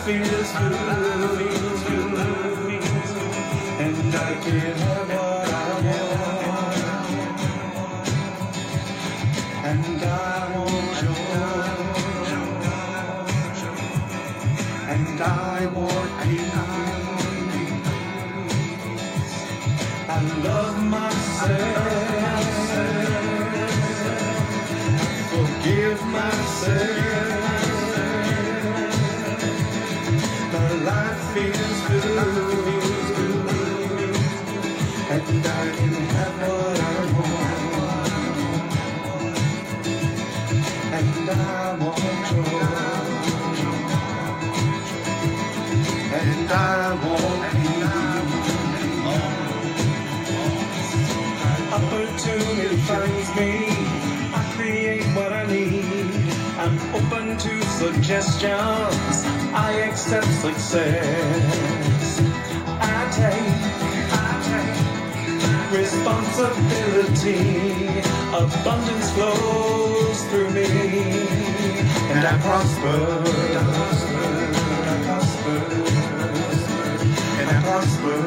feels good, and I can have what I want, and I want joy, and I want peace. I love myself, forgive myself. My life feels good, and I can have what I want, and I want joy, and I want peace. Opportunity finds me, I create what I need. I'm open to suggestions, I accept success. I take responsibility, abundance flows through me, and I prosper, and I prosper.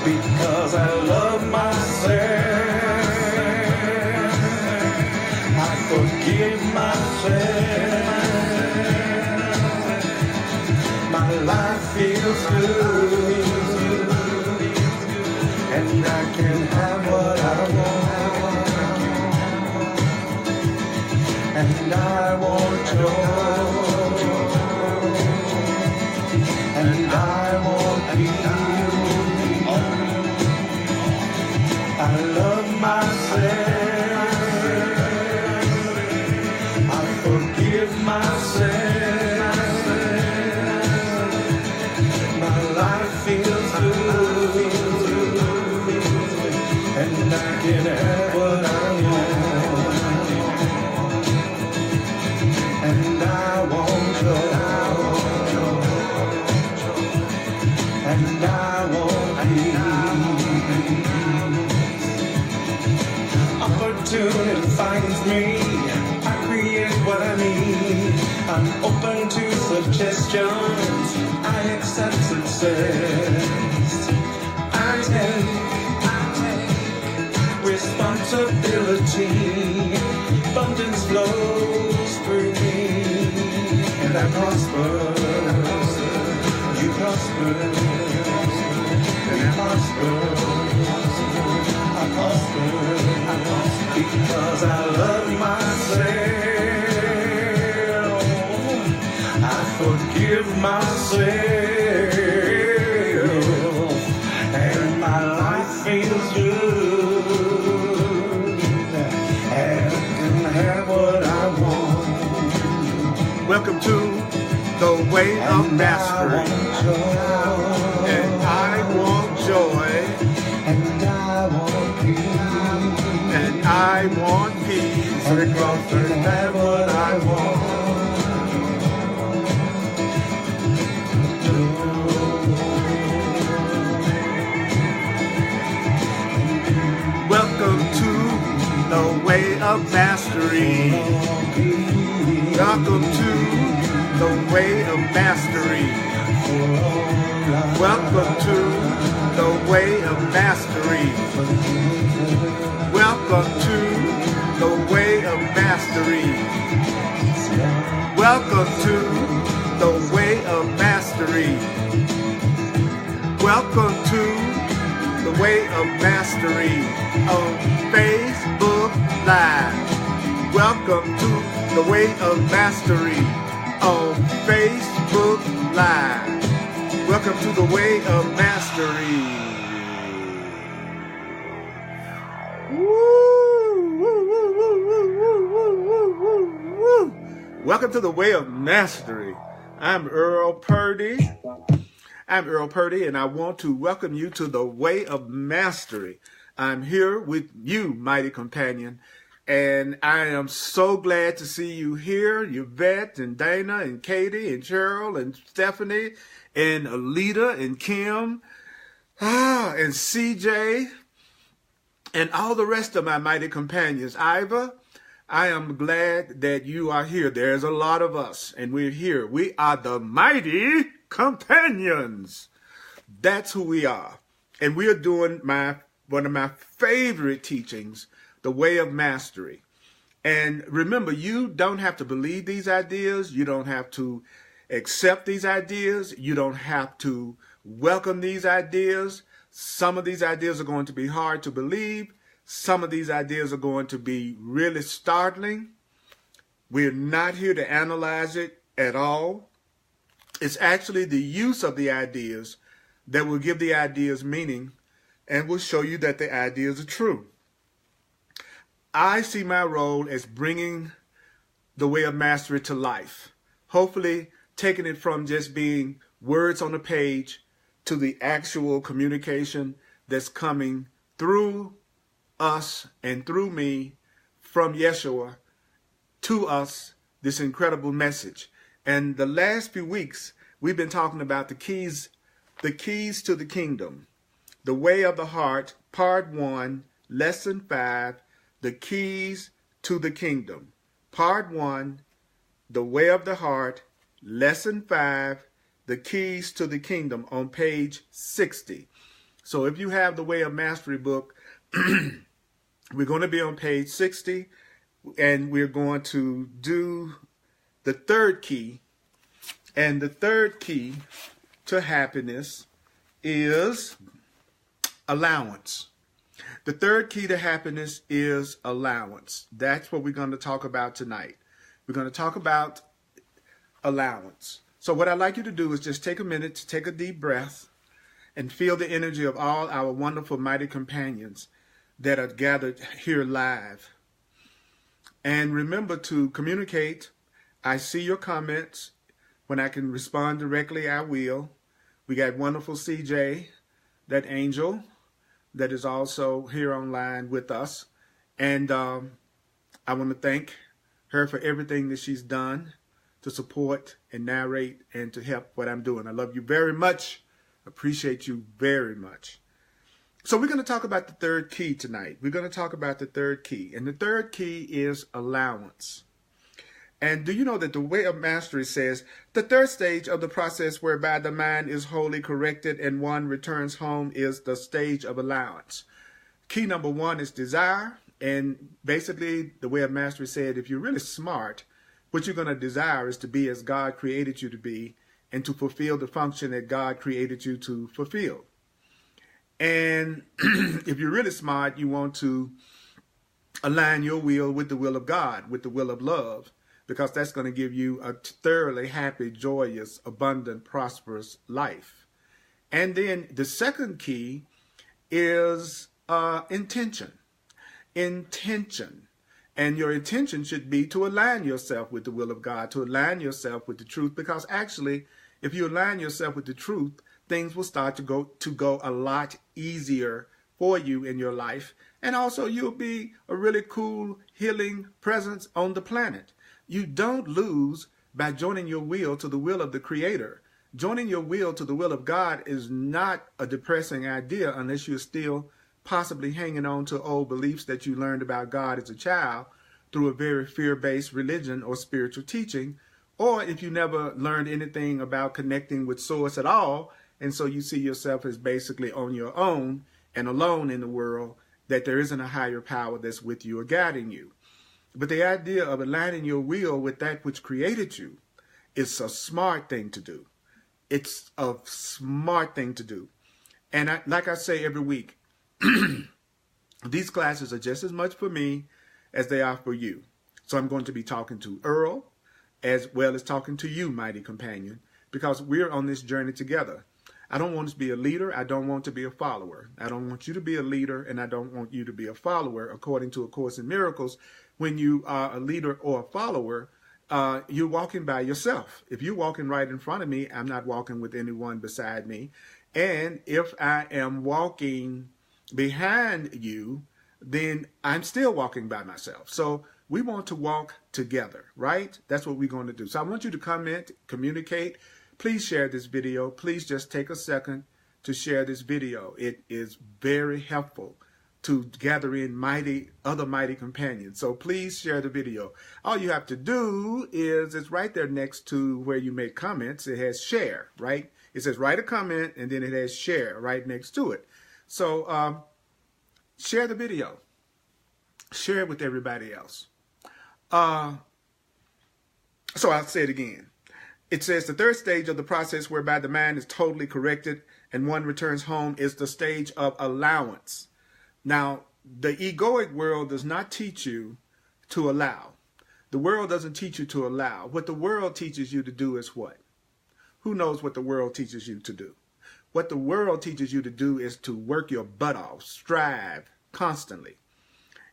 Because I love myself, I forgive myself. My life feels good, and I can have what I want, and I want joy, and I want peace. I love myself, I forgive myself. My life feels good, and I can have what I want, and I want joy, and I want peace. Opportunity finds me, I create what I need. I'm open to suggestions, I accept success. I take responsibility, abundance flows through me, and I prosper. You prosper, and I prosper. I prosper, because I love myself, I forgive myself, and my life feels good, and I can have what I want. Welcome to the Way of Mastery, and I want joy. And I want peace. And I want peace. Rick Crawford, have what I want. Welcome to the Way of Mastery. Welcome to the Way of Mastery. Welcome to the Way of Mastery. Welcome to the Way of Mastery. Welcome to the Way of Mastery. Welcome to the Way of Mastery on Facebook Live. Welcome to the Way of Mastery on Facebook Live. Welcome to the Way of Mastery. Welcome to the Way of Mastery. I'm Earl Purdy. And I want to welcome you to the Way of Mastery. I'm here with you, mighty companion, and I am so glad to see you here, Yvette and Dana and Katie and Cheryl and Stephanie and Alita and Kim and CJ and all the rest of my mighty companions, Iva, I am glad that you are here. There's a lot of us, and we're here. We are the mighty companions. That's who we are. And we are doing one of my favorite teachings, the way of mastery. And remember, you don't have to believe these ideas. You don't have to accept these ideas. You don't have to welcome these ideas. Some of these ideas are going to be hard to believe. Some of these ideas are going to be really startling. We're not here to analyze it at all. It's actually the use of the ideas that will give the ideas meaning and will show you that the ideas are true. I see my role as bringing the way of mastery to life. Hopefully taking it from just being words on a page to the actual communication that's coming through us and through me from Yeshua to us, this incredible message. And the last few weeks, we've been talking about the keys to the kingdom, the way of the heart, part 1, lesson 5, the keys to the kingdom. Part 1, the way of the heart, lesson 5, the keys to the kingdom on page 60. So if you have the Way of Mastery book, we're going to be on page 60, and we're going to do the third key. And the third key to happiness is allowance. The third key to happiness is allowance. That's what we're going to talk about tonight. We're going to talk about allowance. So what I'd like you to do is just take a minute to take a deep breath and feel the energy of all our wonderful, mighty companions that are gathered here live. And remember to communicate. I see your comments. When I can respond directly, I will. We got wonderful CJ, that angel, that is also here online with us. And I want to thank her for everything that she's done to support and narrate and to help what I'm doing. I love you very much. Appreciate you very much. So we're going to talk about the third key tonight. We're going to talk about the third key. And the third key is allowance. And do you know that the Way of Mastery says the third stage of the process whereby the mind is wholly corrected and one returns home is the stage of allowance. Key number 1 is desire. And basically the Way of Mastery said if you're really smart, what you're going to desire is to be as God created you to be and to fulfill the function that God created you to fulfill. And if you're really smart, you want to align your will with the will of God, with the will of love, because that's going to give you a thoroughly happy, joyous, abundant, prosperous life. And then the second key is intention. Intention. And your intention should be to align yourself with the will of God, to align yourself with the truth, because actually, if you align yourself with the truth, things will start to go a lot easier for you in your life. And also you'll be a really cool, healing presence on the planet. You don't lose by joining your will to the will of the Creator. Joining your will to the will of God is not a depressing idea unless you're still possibly hanging on to old beliefs that you learned about God as a child through a very fear-based religion or spiritual teaching, or if you never learned anything about connecting with Source at all, and so you see yourself as basically on your own and alone in the world, that there isn't a higher power that's with you or guiding you. But the idea of aligning your will with that which created you is a smart thing to do. It's a smart thing to do. And like I say every week, these classes are just as much for me as they are for you. So I'm going to be talking to Earl as well as talking to you, mighty companion, because we're on this journey together. I don't want to be a leader. I don't want to be a follower. I don't want you to be a leader, and I don't want you to be a follower. According to A Course in Miracles, when you are a leader or a follower, you're walking by yourself. If you're walking right in front of me, I'm not walking with anyone beside me. And if I am walking behind you, then I'm still walking by myself. So we want to walk together, right? That's what we're going to do. So I want you to comment, communicate. Please share this video. Please just take a second to share this video. It is very helpful to gather in other mighty companions. So please share the video. All you have to do is, it's right there next to where you make comments. It has share, right? It says write a comment, and then it has share right next to it. So share the video. Share it with everybody else. So I'll say it again. It says the third stage of the process whereby the mind is totally corrected and one returns home is the stage of allowance. Now, the egoic world does not teach you to allow. The world doesn't teach you to allow. What the world teaches you to do is what? Who knows what the world teaches you to do? What the world teaches you to do is to work your butt off, strive constantly.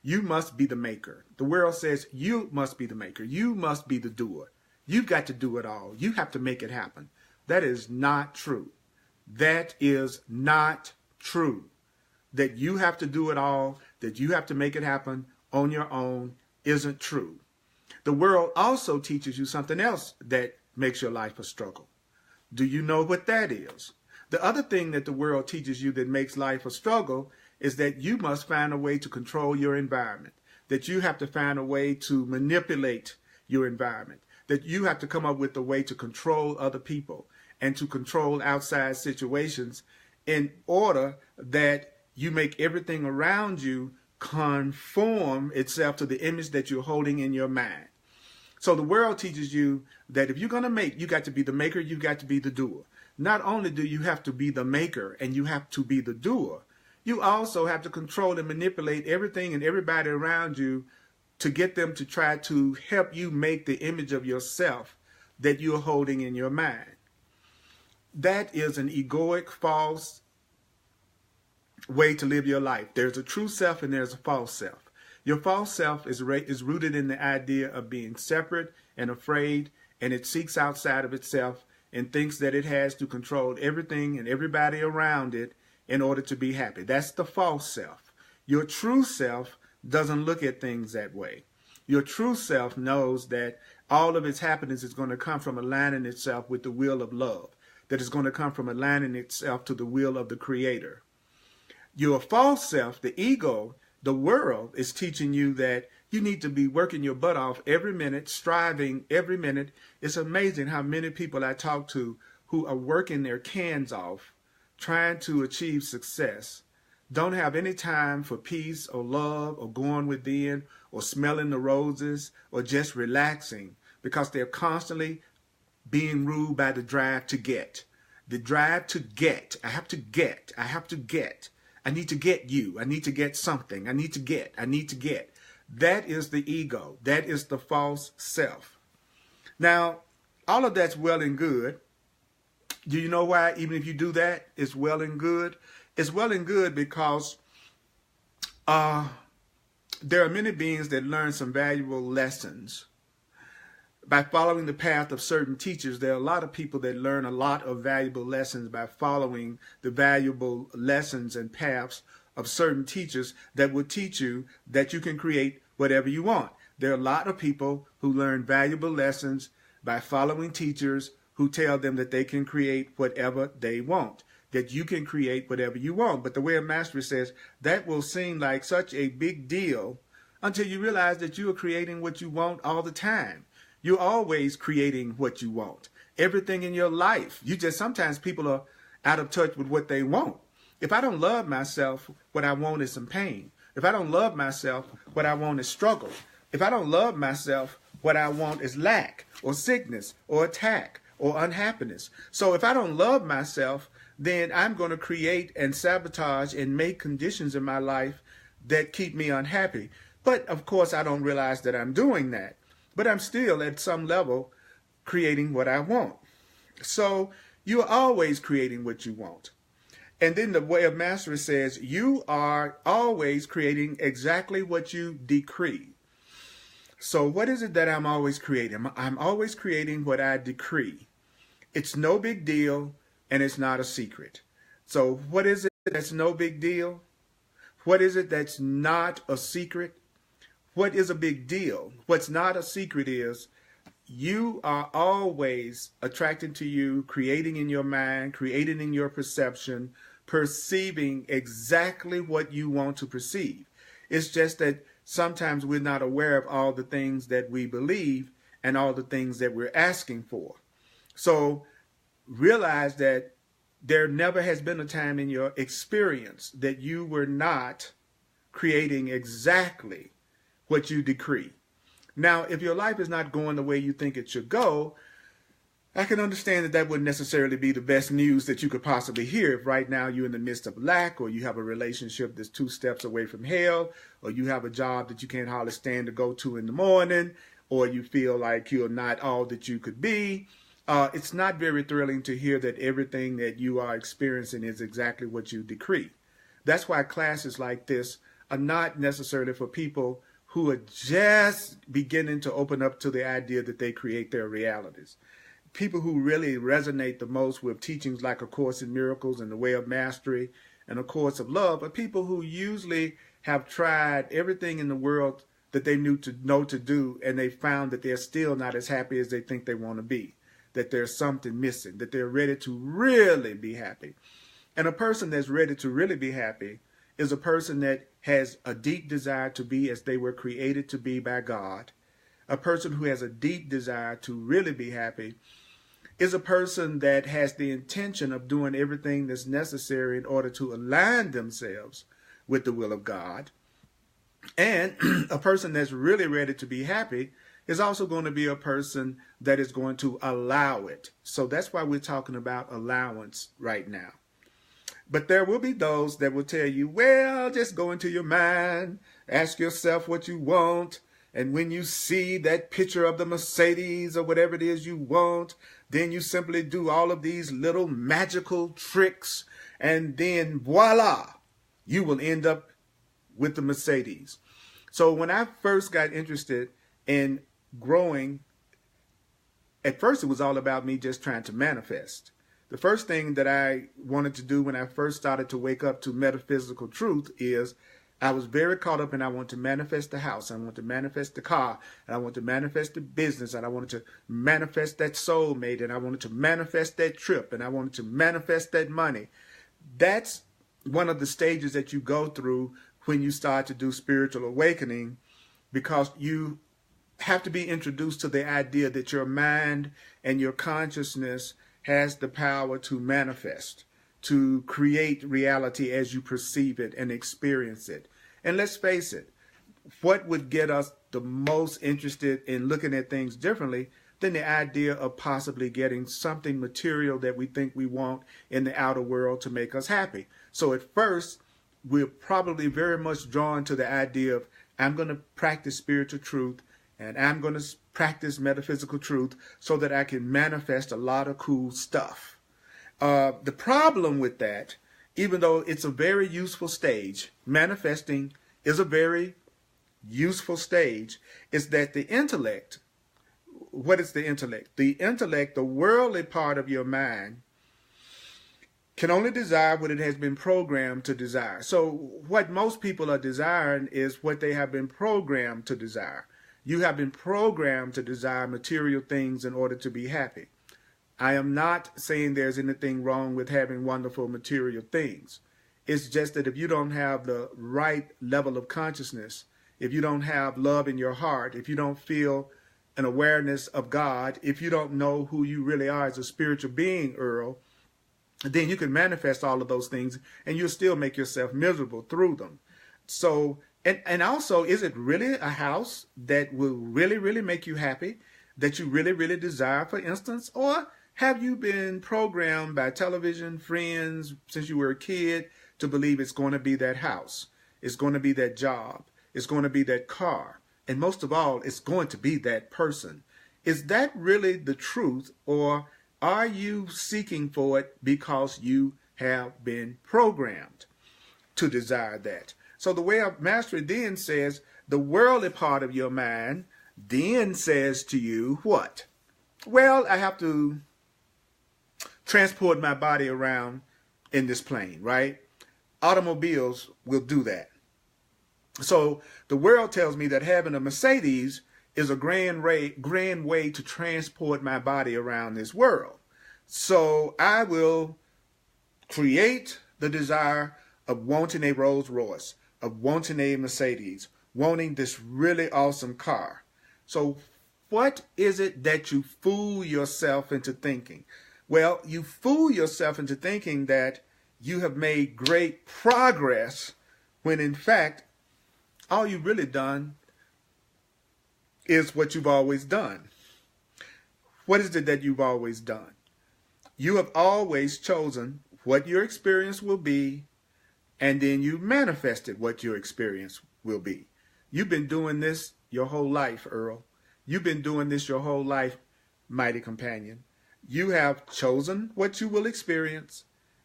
You must be the maker. The world says you must be the maker. You must be the doer. You've got to do it all. You have to make it happen. That is not true. That is not true. That you have to do it all, that you have to make it happen on your own isn't true. The world also teaches you something else that makes your life a struggle. Do you know what that is? The other thing that the world teaches you that makes life a struggle is that you must find a way to control your environment, that you have to find a way to manipulate your environment, that you have to come up with a way to control other people and to control outside situations in order that you make everything around you conform itself to the image that you're holding in your mind. So the world teaches you that if you're going to make, you got to be the maker, you got to be the doer. Not only do you have to be the maker and you have to be the doer, you also have to control and manipulate everything and everybody around you to get them to try to help you make the image of yourself that you're holding in your mind. That is an egoic, false way to live your life. There's a true self and there's a false self. Your false self is rooted in the idea of being separate and afraid, and it seeks outside of itself and thinks that it has to control everything and everybody around it in order to be happy. That's the false self. Your true self doesn't look at things that way. Your true self knows that all of its happiness is going to come from aligning itself with the will of love, that is going to come from aligning itself to the will of the Creator. Your false self, the ego, the world, is teaching you that you need to be working your butt off every minute, striving every minute. It's amazing how many people I talk to who are working their cans off, trying to achieve success, don't have any time for peace or love or going within or smelling the roses or just relaxing, because they're constantly being ruled by the drive to get. The drive to get. I have to get. I have to get. I need to get you. I need to get something. I need to get. I need to get. That is the ego. That is the false self. Now, all of that's well and good. Do you know why, even if you do that, it's well and good? It's well and good because there are many beings that learn some valuable lessons. By following the path of certain teachers, there are a lot of people that learn a lot of valuable lessons by following the valuable lessons and paths of certain teachers that will teach you that you can create whatever you want. There are a lot of people who learn valuable lessons by following teachers who tell them that they can create whatever they want, that you can create whatever you want. But the Way of Mastery says that will seem like such a big deal until you realize that you are creating what you want all the time. You're always creating what you want. Everything in your life. Sometimes people are out of touch with what they want. If I don't love myself, what I want is some pain. If I don't love myself, what I want is struggle. If I don't love myself, what I want is lack or sickness or attack or unhappiness. So if I don't love myself, then I'm going to create and sabotage and make conditions in my life that keep me unhappy. But of course, I don't realize that I'm doing that. But I'm still at some level creating what I want. So you're always creating what you want. And then the Way of Mastery says you are always creating exactly what you decree. So what is it that I'm always creating? I'm always creating what I decree. It's no big deal and it's not a secret. So what is it that's no big deal? What is it that's not a secret? What is a big deal? What's not a secret is you are always attracting to you, creating in your mind, creating in your perception, perceiving exactly what you want to perceive. It's just that sometimes we're not aware of all the things that we believe and all the things that we're asking for. So realize that there never has been a time in your experience that you were not creating exactly what you decree. Now, if your life is not going the way you think it should go, I can understand that that wouldn't necessarily be the best news that you could possibly hear if right now you're in the midst of lack, or you have a relationship that's 2 steps away from hell, or you have a job that you can't hardly stand to go to in the morning, or you feel like you're not all that you could be. It's not very thrilling to hear that everything that you are experiencing is exactly what you decree. That's why classes like this are not necessarily for people who are just beginning to open up to the idea that they create their realities. People who really resonate the most with teachings like A Course in Miracles and The Way of Mastery and A Course of Love are people who usually have tried everything in the world that they know to do, and they found that they're still not as happy as they think they want to be, that there's something missing, that they're ready to really be happy. And a person that's ready to really be happy is a person that has a deep desire to be as they were created to be by God. A person who has a deep desire to really be happy is a person that has the intention of doing everything that's necessary in order to align themselves with the will of God. And a person that's really ready to be happy is also going to be a person that is going to allow it. So that's why we're talking about allowance right now. But there will be those that will tell you, well, just go into your mind, ask yourself what you want, and when you see that picture of the Mercedes or whatever it is you want, then you simply do all of these little magical tricks, and then voila, you will end up with the Mercedes. So when I first got interested in growing, at first it was all about me just trying to manifest. The first thing that I wanted to do when I first started to wake up to metaphysical truth is I was very caught up, and I wanted to manifest the house, I wanted to manifest the car, and I wanted to manifest the business, and I wanted to manifest that soulmate, and I wanted to manifest that trip, and I wanted to manifest that money. That's one of the stages that you go through when you start to do spiritual awakening, because you have to be introduced to the idea that your mind and your consciousness has the power to manifest, to create reality as you perceive it and experience it. And let's face it, what would get us the most interested in looking at things differently than the idea of possibly getting something material that we think we want in the outer world to make us happy? So at first, we're probably very much drawn to the idea of, I'm going to practice spiritual truth, and I'm going to practice metaphysical truth so that I can manifest a lot of cool stuff. The problem with that, even though it's a very useful stage, manifesting is a very useful stage, is that the intellect, what is the intellect? The intellect, the worldly part of your mind, can only desire what it has been programmed to desire. So what most people are desiring is what they have been programmed to desire. You have been programmed to desire material things in order to be happy. I am not saying there's anything wrong with having wonderful material things. It's just that if you don't have the right level of consciousness, if you don't have love in your heart, if you don't feel an awareness of God, if you don't know who you really are as a spiritual being, Earl, then you can manifest all of those things and you'll still make yourself miserable through them. So, and also, is it really a house that will really, really make you happy, that you really, really desire, for instance? Or have you been programmed by television, friends, since you were a kid, to believe it's going to be that house, it's going to be that job, it's going to be that car, and most of all, it's going to be that person? Is that really the truth, or are you seeking for it because you have been programmed to desire that? So the Way of Mastery then says the worldly part of your mind then says to you what? Well, I have to transport my body around in this plane, right? Automobiles will do that. So the world tells me that having a Mercedes is a grand way to transport my body around this world. So I will create the desire of wanting a Rolls Royce, of wanting a Mercedes, wanting this really awesome car. So what is it that you fool yourself into thinking? Well, you fool yourself into thinking that you have made great progress when in fact, all you've really done is what you've always done. What is it that you've always done? You have always chosen what your experience will be, and then you manifested what your experience will be. You've been doing this your whole life, Earl. You've been doing this your whole life, mighty companion. You have chosen what you will experience,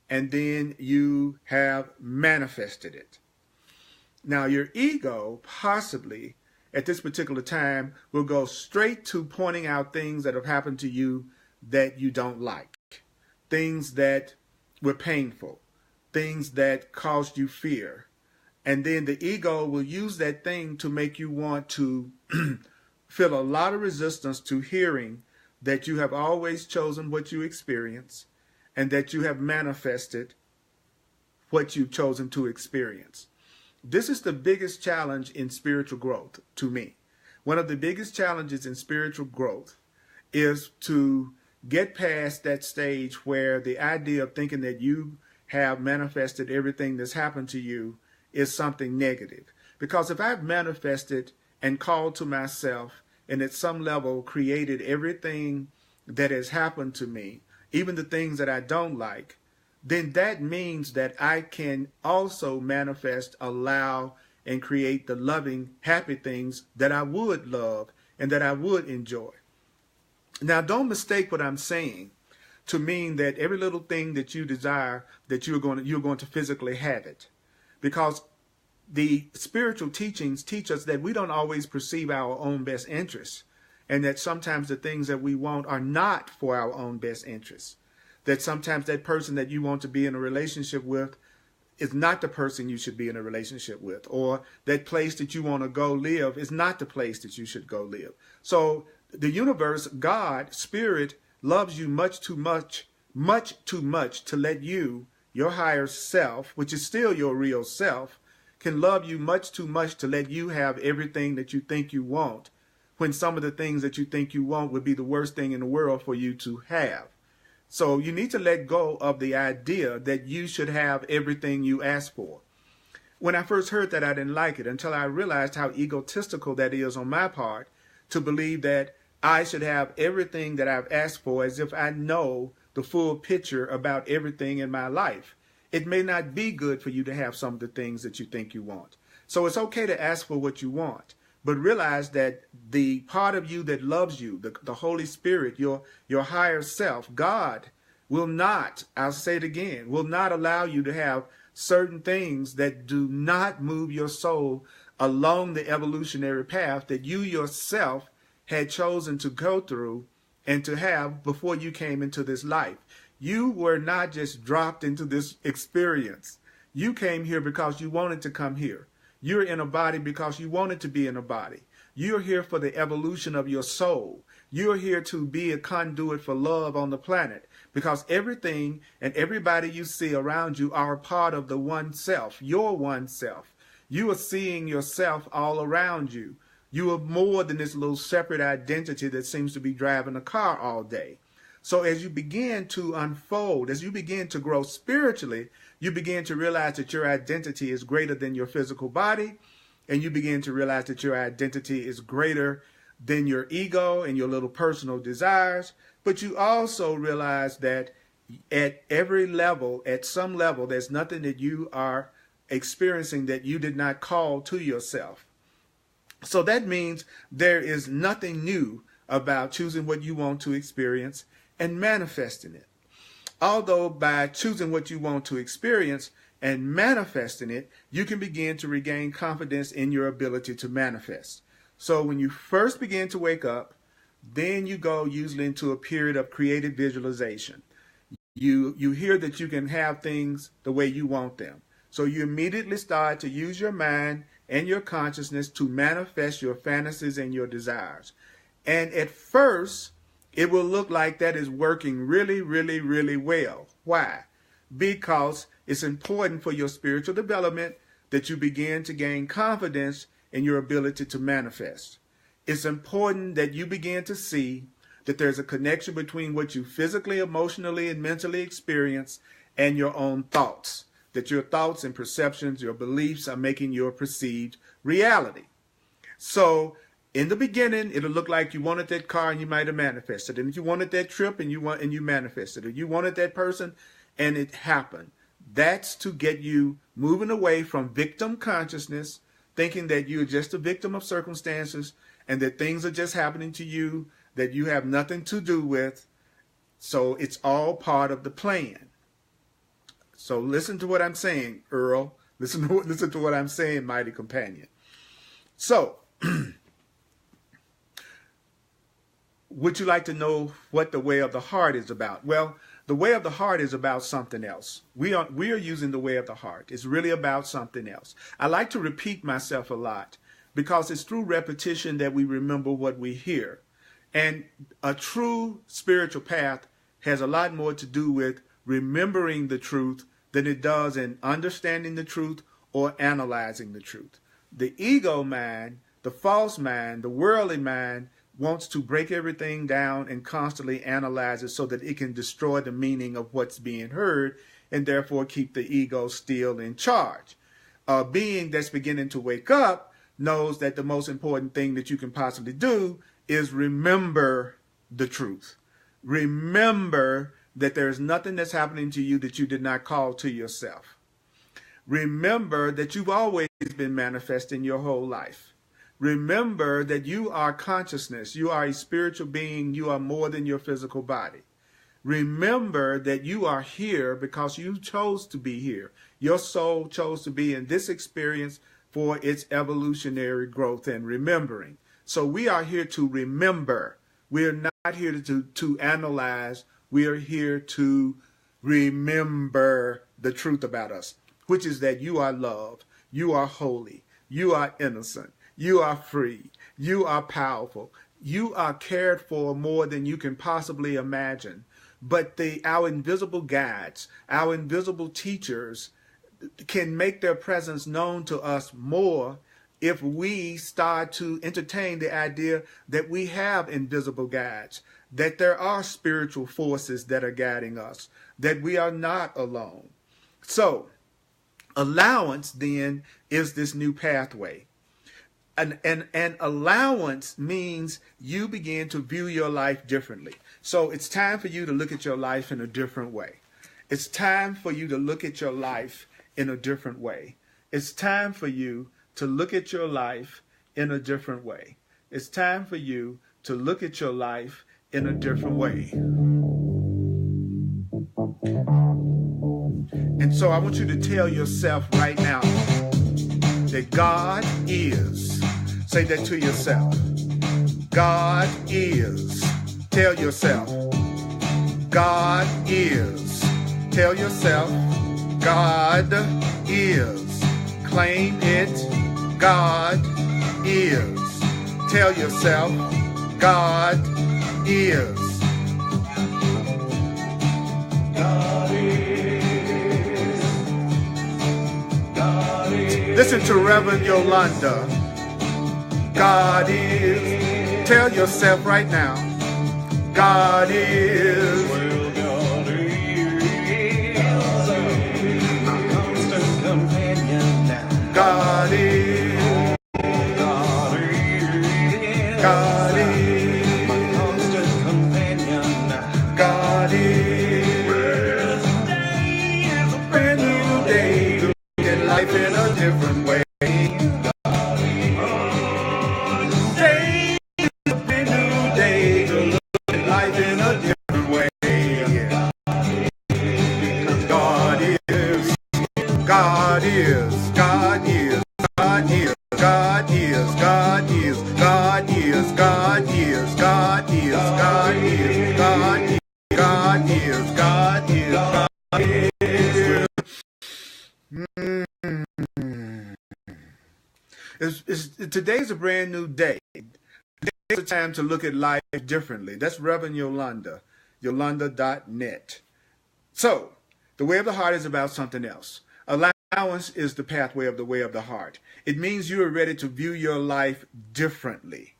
and then you have manifested it. Now, your ego possibly at this particular time will go straight to pointing out things that have happened to you that you don't like, things that were painful, things that caused you fear. And then the ego will use that thing to make you want to feel a lot of resistance to hearing that you have always chosen what you experience and that you have manifested what you've chosen to experience. This is the biggest challenge in spiritual growth to me. One of the biggest challenges in spiritual growth is to get past that stage where the idea of thinking that you have manifested everything that's happened to you is something negative. Because if I've manifested and called to myself and at some level created everything that has happened to me, even the things that I don't like, then that means that I can also manifest, allow, and create the loving, happy things that I would love and that I would enjoy. Now, don't mistake what I'm saying to mean that every little thing that you desire, that you're going to physically have it. Because the spiritual teachings teach us that we don't always perceive our own best interests, and that sometimes the things that we want are not for our own best interests. That sometimes that person that you want to be in a relationship with is not the person you should be in a relationship with, or that place that you want to go live is not the place that you should go live. So the universe, God, Spirit, loves you much too much to let you, your higher self, which is still your real self, can love you much too much to let you have everything that you think you want, when some of the things that you think you want would be the worst thing in the world for you to have. So you need to let go of the idea that you should have everything you ask for. When I first heard that, I didn't like it until I realized how egotistical that is on my part to believe that I should have everything that I've asked for as if I know the full picture about everything in my life. It may not be good for you to have some of the things that you think you want. So it's okay to ask for what you want, but realize that the part of you that loves you, the Holy Spirit, your higher self, God, will not, I'll say it again, will not allow you to have certain things that do not move your soul along the evolutionary path that you yourself had chosen to go through and to have before you came into this life. You were not just dropped into this experience. You came here because you wanted to come here. You're in a body because you wanted to be in a body. You're here for the evolution of your soul. You're here to be a conduit for love on the planet, because everything and everybody you see around you are a part of the one self, your one self. You are seeing yourself all around you. You are more than this little separate identity that seems to be driving a car all day. So as you begin to unfold, as you begin to grow spiritually, you begin to realize that your identity is greater than your physical body, and you begin to realize that your identity is greater than your ego and your little personal desires. But you also realize that at every level, at some level, there's nothing that you are experiencing that you did not call to yourself. So that means there is nothing new about choosing what you want to experience and manifesting it. Although by choosing what you want to experience and manifesting it, you can begin to regain confidence in your ability to manifest. So when you first begin to wake up, then you go usually into a period of creative visualization. You hear that you can have things the way you want them. So you immediately start to use your mind and your consciousness to manifest your fantasies and your desires. And at first, it will look like that is working really, really, really well. Why? because it's important for your spiritual development that you begin to gain confidence in your ability to manifest. It's important that you begin to see that there's a connection between what you physically, emotionally, and mentally experience and your own thoughts. That your thoughts and perceptions, your beliefs are making your perceived reality. So in the beginning, it'll look like you wanted that car and you might have manifested. And if you wanted that trip and you manifested it, you wanted that person and it happened. That's to get you moving away from victim consciousness, thinking that you're just a victim of circumstances and that things are just happening to you that you have nothing to do with. So it's all part of the plan. So listen to what I'm saying, Earl. Listen to what I'm saying, mighty companion. So, would you like to know what the way of the heart is about? Well, the way of the heart is about something else. We are using the way of the heart. It's really about something else. I like to repeat myself a lot because it's through repetition that we remember what we hear. And a true spiritual path has a lot more to do with remembering the truth than it does in understanding the truth or analyzing the truth. The ego mind, the false mind, the worldly mind wants to break everything down and constantly analyze it so that it can destroy the meaning of what's being heard and therefore keep the ego still in charge. A being that's beginning to wake up knows that the most important thing that you can possibly do is remember the truth. Remember that there's nothing that's happening to you that you did not call to yourself. Remember that you've always been manifesting your whole life. Remember that you are consciousness. You are a spiritual being. You are more than your physical body. Remember that you are here because you chose to be here. Your soul chose to be in this experience for its evolutionary growth and remembering. So we are here to remember. We are not here to analyze. We are here to remember the truth about us, which is that you are love, you are holy, you are innocent, you are free, you are powerful, you are cared for more than you can possibly imagine. But our invisible guides, our invisible teachers can make their presence known to us more if we start to entertain the idea that we have invisible guides, that there are spiritual forces that are guiding us, that we are not alone. So, allowance then is this new pathway. And allowance means you begin to view your life differently. So it's time for you to look at your life in a different way. It's time for you to look at your life in a different way. It's time for you to look at your life in a different way. It's time for you to look at your life in a different way. And so I want you to tell yourself right now that God is. Say that to yourself. God is. Tell yourself. God is. Tell yourself. God is. Claim it. God is. Tell yourself. God is. God is. God is. Listen to Reverend Yolanda. God is. Tell yourself right now. God is. Well, God is. My constant companion now. God is. God is. God is. My constant companion now. God is. Well, today is a Brand new day to look at life in a different way. Today is a brand new day to look at life in a different way. God is. God is. God is. God is. God is. God is. God is. God is. God is. God is. God is. God is. God is. God is. Today's a brand new day. Today's a time to look at life differently. That's Reverend Yolanda, Yolanda.net. So, The way of the heart is about something else. Allowance is the pathway of the way of the heart. It means you are ready to view your life differently.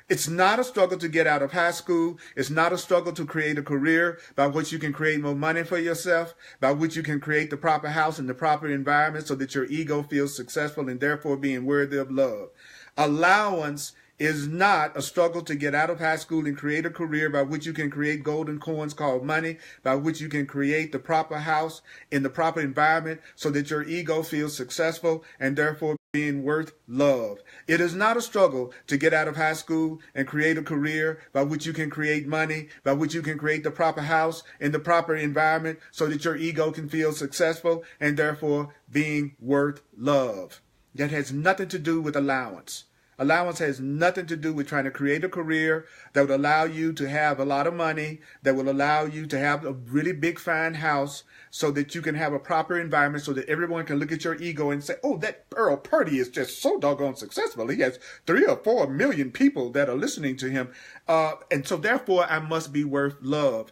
It's not a struggle to get out of high school. It's not a struggle to create a career by which you can create more money for yourself, by which you can create the proper house and the proper environment so that your ego feels successful and therefore being worthy of love. Allowance is not a struggle to get out of high school and create a career by which you can create golden coins called money, by which you can create the proper house in the proper environment so that your ego feels successful and therefore being worth love. It is not a struggle to get out of high school and create a career by which you can create money, by which you can create the proper house in the proper environment so that your ego can feel successful and therefore being worth love. That has nothing to do with allowance. Allowance has nothing to do with trying to create a career that would allow you to have a lot of money, that will allow you to have a really big, fine house so that you can have a proper environment so that everyone can look at your ego and say, oh, that Earl Purdy is just so doggone successful. He has 3 or 4 million people that are listening to him. And so therefore, I must be worth love.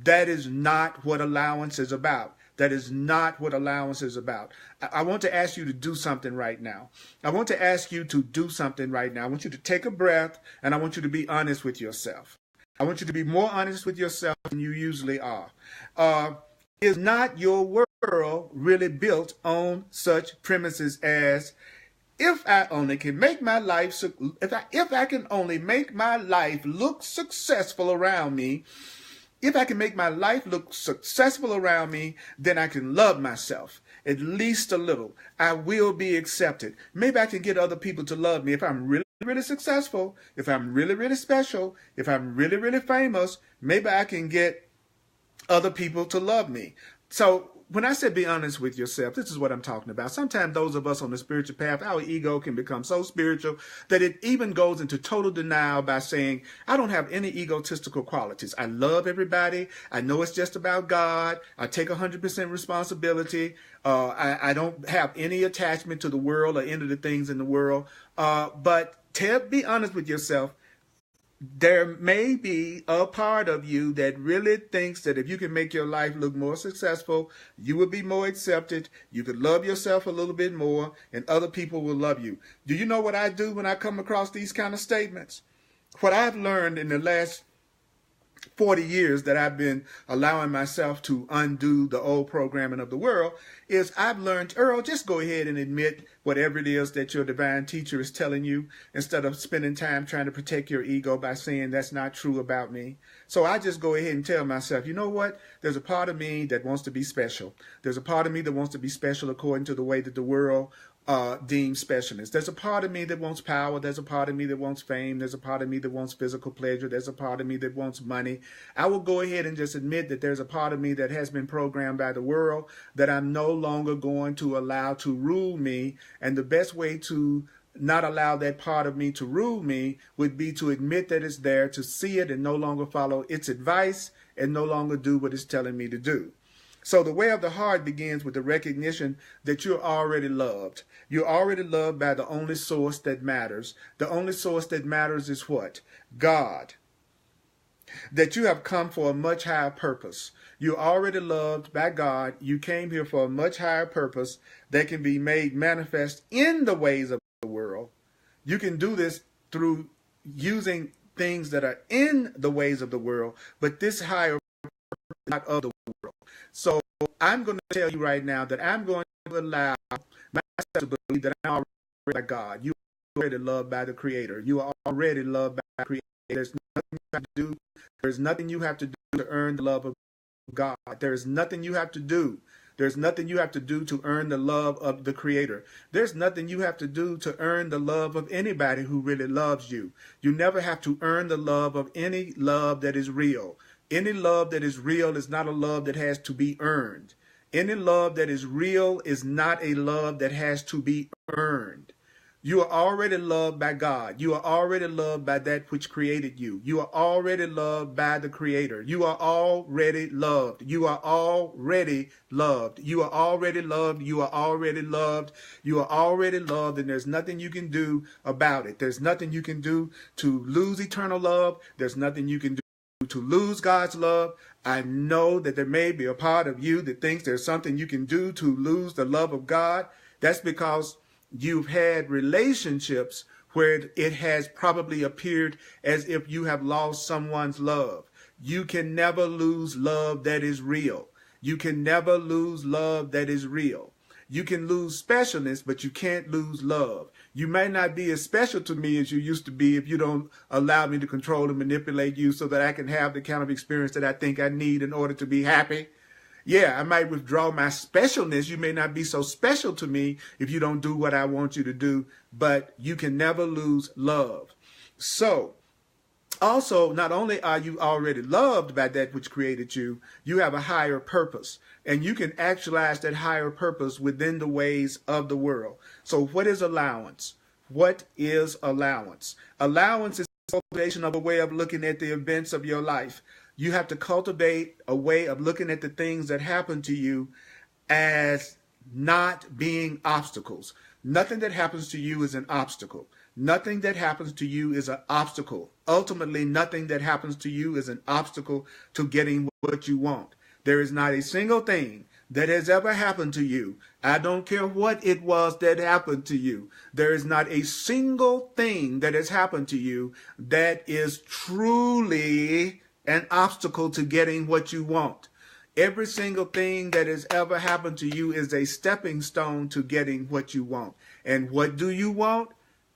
That is not what allowance is about. That is not what allowance is about. I want to ask you to do something right now. I want to ask you to do something right now. I want you to take a breath, and I want you to be honest with yourself. I want you to be more honest with yourself than you usually are. Is not your world really built on such premises as, if I only can make my life, if I can only make my life look successful around me, if I can make my life look successful around me, then I can love myself, at least a little. I will be accepted. Maybe I can get other people to love me. If I'm really, really successful, if I'm really, really special, if I'm really, really famous, maybe I can get other people to love me. So when I say be honest with yourself, this is what I'm talking about. Sometimes those of us on the spiritual path, our ego can become so spiritual that it even goes into total denial by saying, I don't have any egotistical qualities. I love everybody. I know it's just about God. I take 100% responsibility. I don't have any attachment to the world or any of the things in the world. But to be honest with yourself, there may be a part of you that really thinks that if you can make your life look more successful, you will be more accepted, you could love yourself a little bit more, and other people will love you. Do you know what I do when I come across these kind of statements? What I've learned in the last 40 years that I've been allowing myself to undo the old programming of the world is I've learned, Earl, just go ahead and admit whatever it is that your divine teacher is telling you instead of spending time trying to protect your ego by saying that's not true about me. So I just go ahead and tell myself, you know what? There's a part of me that wants to be special. There's a part of me that wants to be special according to the way that the world deemed specialness. There's a part of me that wants power. There's a part of me that wants fame. There's a part of me that wants physical pleasure. There's a part of me that wants money. I will go ahead and just admit that there's a part of me that has been programmed by the world that I'm no longer going to allow to rule me. And the best way to not allow that part of me to rule me would be to admit that it's there, to see it and no longer follow its advice and no longer do what it's telling me to do. So the way of the heart begins with the recognition that you're already loved. You're already loved by the only source that matters. The only source that matters is what? God. That you have come for a much higher purpose. You're already loved by God. You came here for a much higher purpose that can be made manifest in the ways of the world. You can do this through using things that are in the ways of the world, but this higher purpose is not of the world. So I'm going to tell you right now that I'm going to allow myself to believe that I'm already by God. You are already loved by the Creator. You are already loved by the Creator. There's nothing you have to do. There's nothing you have to do to earn the love of God. There's nothing you have to do. There's nothing you have to do to earn the love of the Creator. There's nothing you have to do to earn the love of anybody who really loves you. You never have to earn the love of any love that is real. Any love that is real is not a love that has to be earned. Any love that is real is not a love that has to be earned. You are already loved by God. You are already loved by that which created you. You are already loved by the Creator. You are already loved. You are already loved. You are already loved. You are already loved. You are already loved, and there's nothing you can do about it. There's nothing you can do to lose eternal love. There's nothing you can do to lose God's love. I know that there may be a part of you that thinks there's something you can do to lose the love of God. That's because you've had relationships where it has probably appeared as if you have lost someone's love. You can never lose love that is real. You can never lose love that is real. You can lose specialness, but you can't lose love. You may not be as special to me as you used to be if you don't allow me to control and manipulate you so that I can have the kind of experience that I think I need in order to be happy. Yeah, I might withdraw my specialness. You may not be so special to me if you don't do what I want you to do, but you can never lose love. So, also, not only are you already loved by that which created you, you have a higher purpose. And you can actualize that higher purpose within the ways of the world. So what is allowance? What is allowance? Allowance is the cultivation of a way of looking at the events of your life. You have to cultivate a way of looking at the things that happen to you as not being obstacles. Nothing that happens to you is an obstacle. Nothing that happens to you is an obstacle. Ultimately, nothing that happens to you is an obstacle to getting what you want. There is not a single thing that has ever happened to you. I don't care what it was that happened to you. There is not a single thing that has happened to you that is truly an obstacle to getting what you want. Every single thing that has ever happened to you is a stepping stone to getting what you want. And what do you want?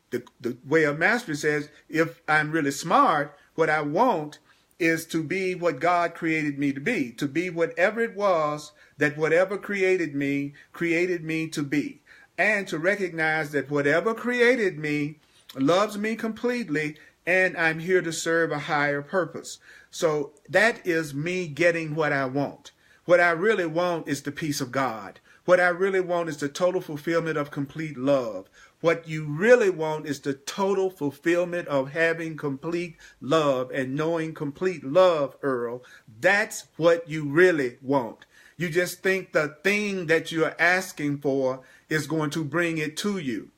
The way of mastery says, if I'm really smart, what I want is to be what God created me to be whatever it was that whatever created me to be. And to recognize that whatever created me loves me completely, and I'm here to serve a higher purpose. So that is me getting what I want. What I really want is the peace of God. What I really want is the total fulfillment of complete love. What you really want is the total fulfillment of having complete love and knowing complete love, Earl. That's what you really want. You just think the thing that you're asking for is going to bring it to you.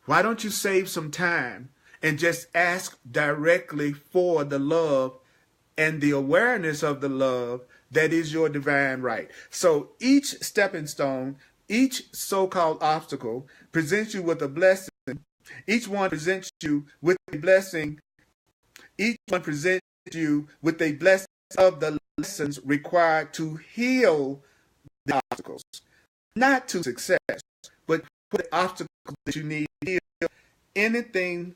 Why don't you save some time and just ask directly for the love and the awareness of the love that is your divine right? So each stepping stone, each so-called obstacle presents you with a blessing. Each one presents you with a blessing. Each one presents you with a blessing of the lessons required to heal the obstacles. Not to success, but for the obstacles that you need to heal. Anything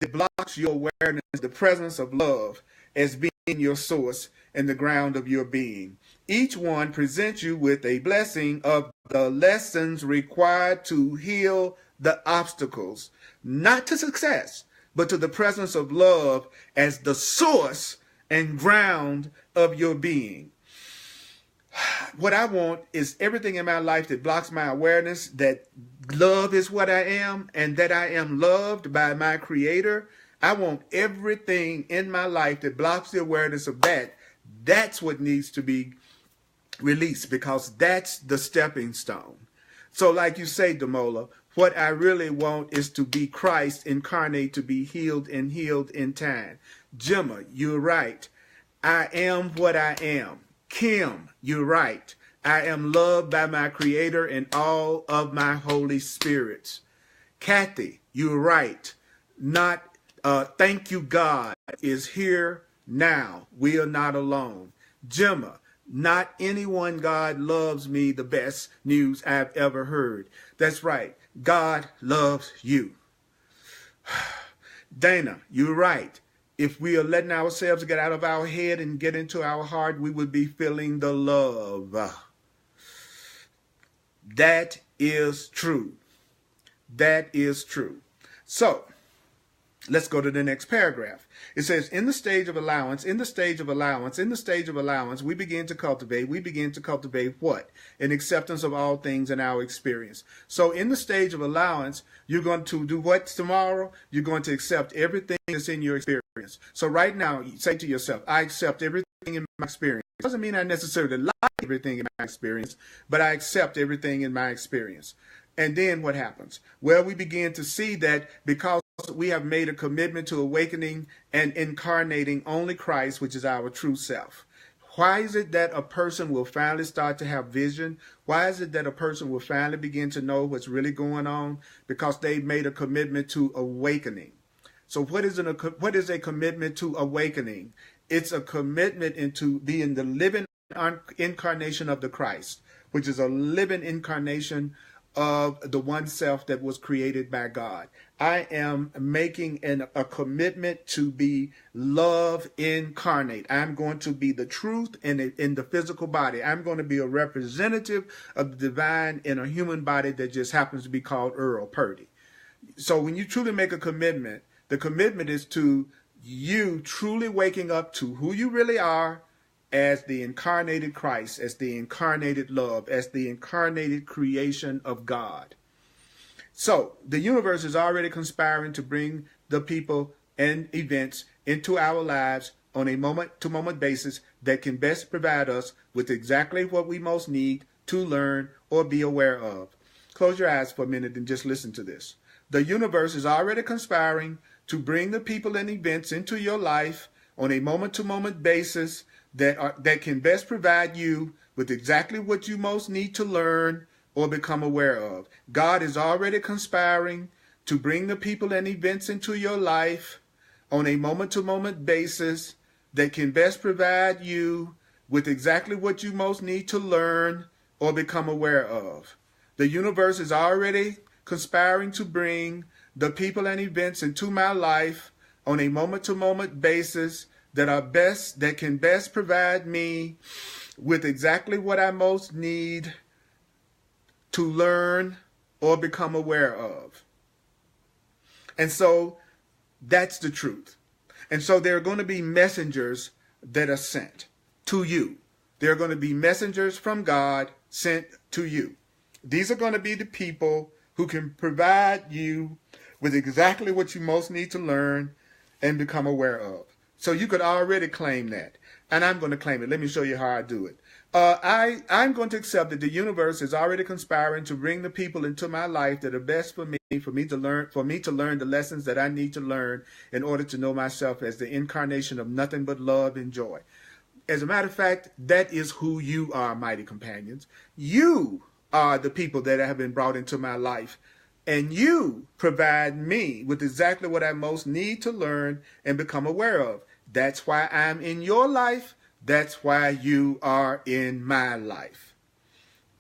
that blocks your awareness, the presence of love as being your source and the ground of your being. Each one presents you with a blessing of the lessons required to heal the obstacles, not to success, but to the presence of love as the source and ground of your being. What I want is everything in my life that blocks my awareness that love is what I am and that I am loved by my Creator. I want everything in my life that blocks the awareness of that. That's what needs to be released, because that's the stepping stone. So like you say, Demola, what I really want is to be Christ incarnate, to be healed in time. Gemma, you're right. I am what I am. Kim, you're right. I am loved by my Creator and all of my Holy Spirits. Kathy, you're right. Not thank you, God is here now. We are not alone. Gemma, not anyone God loves me the best news I've ever heard. That's right. God loves you. Dana, you're right. If we are letting ourselves get out of our head and get into our heart, we would be feeling the love. That is true. That is true. So, let's go to the next paragraph. It says, in the stage of allowance, we begin to cultivate what? An acceptance of all things in our experience. So in the stage of allowance, you're going to do what tomorrow? You're going to accept everything that's in your experience. So right now, you say to yourself, I accept everything in my experience. It doesn't mean I necessarily like everything in my experience, but I accept everything in my experience. And then what happens? Well, we begin to see that because we have made a commitment to awakening and incarnating only Christ, which is our true self. Why is it that a person will finally start to have vision? Why is it that a person will finally begin to know what's really going on? Because they've made a commitment to awakening. So what is a commitment to awakening? It's a commitment into being the living incarnation of the Christ, which is a living incarnation of the one self that was created by God. I am making a commitment to be love incarnate. I'm going to be the truth in the physical body. I'm going to be a representative of the divine in a human body that just happens to be called Earl Purdy. So when you truly make a commitment, the commitment is to you truly waking up to who you really are as the incarnated Christ, as the incarnated love, as the incarnated creation of God. So the universe is already conspiring to bring the people and events into our lives on a moment-to-moment basis that can best provide us with exactly what we most need to learn or be aware of. Close your eyes for a minute and just listen to this. The universe is already conspiring to bring the people and events into your life on a moment-to-moment basis that can best provide you with exactly what you most need to learn or become aware of. God is already conspiring to bring the people and events into your life on a moment-to-moment basis that can best provide you with exactly what you most need to learn or become aware of. The universe is already conspiring to bring the people and events into my life on a moment-to-moment basis that can best provide me with exactly what I most need to learn or become aware of. And so that's the truth. And so there are going to be messengers that are sent to you. There are going to be messengers from God sent to you. These are going to be the people who can provide you with exactly what you most need to learn and become aware of. So you could already claim that. And I'm going to claim it. Let me show you how I do it. I'm going to accept that the universe is already conspiring to bring the people into my life that are best for me to learn the lessons that I need to learn in order to know myself as the incarnation of nothing but love and joy. As a matter of fact, that is who you are, mighty companions. You are the people that have been brought into my life. And you provide me with exactly what I most need to learn and become aware of. That's why I'm in your life. That's why you are in my life.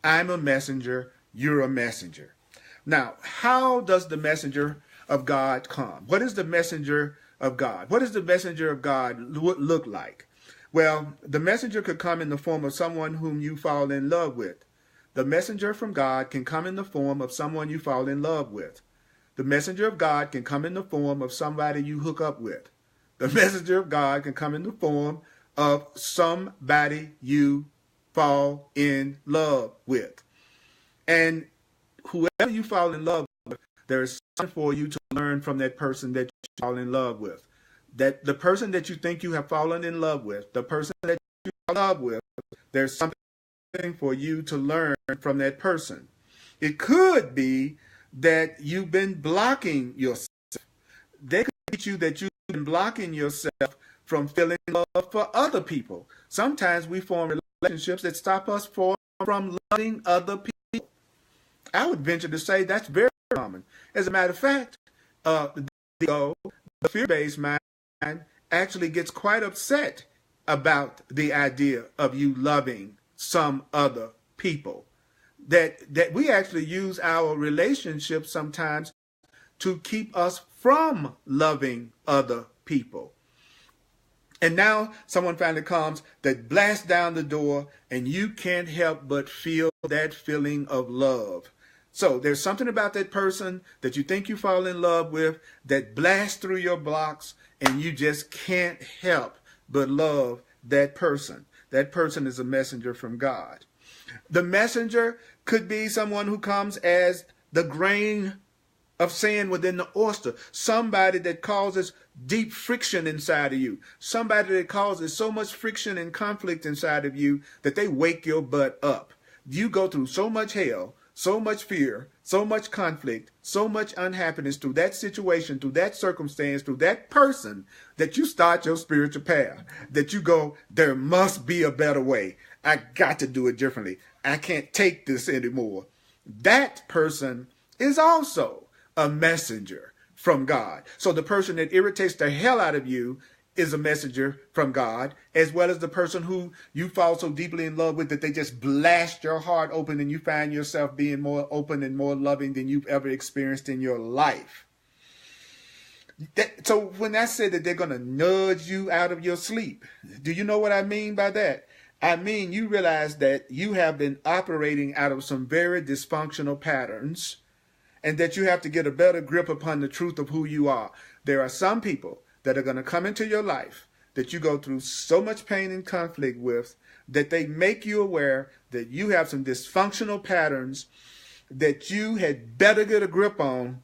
I'm a messenger. You're a messenger. Now, how does the messenger of God come? What is the messenger of God? What does the messenger of God look like? Well, the messenger could come in the form of someone whom you fall in love with. The messenger from God can come in the form of someone you fall in love with. The messenger of God can come in the form of somebody you hook up with. The messenger of God can come in the form of somebody you fall in love with. And whoever you fall in love with, there is something for you to learn from that person that you fall in love with. That the person that you think you have fallen in love with, the person that you fall in love with, there's something for you to learn from that person. It could be that you've been blocking yourself. They could teach you that you've been blocking yourself from feeling love for other people. Sometimes we form relationships that stop us from loving other people. I would venture to say that's very common. As a matter of fact, the fear-based mind actually gets quite upset about the idea of you loving some other people. That we actually use our relationships sometimes to keep us from loving other people. And now someone finally comes that blasts down the door and you can't help but feel that feeling of love. So there's something about that person that you think you fall in love with that blasts through your blocks and you just can't help but love that person. That person is a messenger from God. The messenger could be someone who comes as the grain of sand within the oyster. Somebody that causes deep friction inside of you. Somebody that causes so much friction and conflict inside of you that they wake your butt up. You go through so much hell so much fear, so much conflict, so much unhappiness through that situation, through that circumstance, through that person, that you start your spiritual path, that you go, there must be a better way. I got to do it differently. I can't take this anymore. That person is also a messenger from God. So the person that irritates the hell out of you is a messenger from God, as well as the person who you fall so deeply in love with that they just blast your heart open and you find yourself being more open and more loving than you've ever experienced in your life. So when I said that they're going to nudge you out of your sleep, do you know what I mean by that? I mean, you realize that you have been operating out of some very dysfunctional patterns and that you have to get a better grip upon the truth of who you are. There are some people that are going to come into your life that you go through so much pain and conflict with that they make you aware that you have some dysfunctional patterns that you had better get a grip on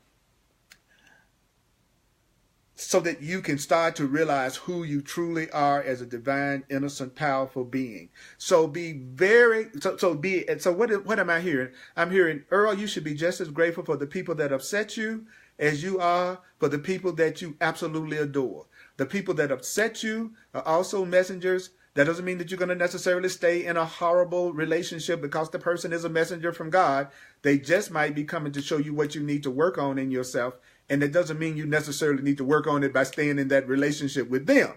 so that you can start to realize who you truly are as a divine, innocent, powerful being. So be very, so what am I hearing? I'm hearing, Earl, you should be just as grateful for the people that upset you as you are for the people that you absolutely adore. The people that upset you are also messengers. That doesn't mean that you're going to necessarily stay in a horrible relationship because the person is a messenger from God. They just might be coming to show you what you need to work on in yourself. And it doesn't mean you necessarily need to work on it by staying in that relationship with them.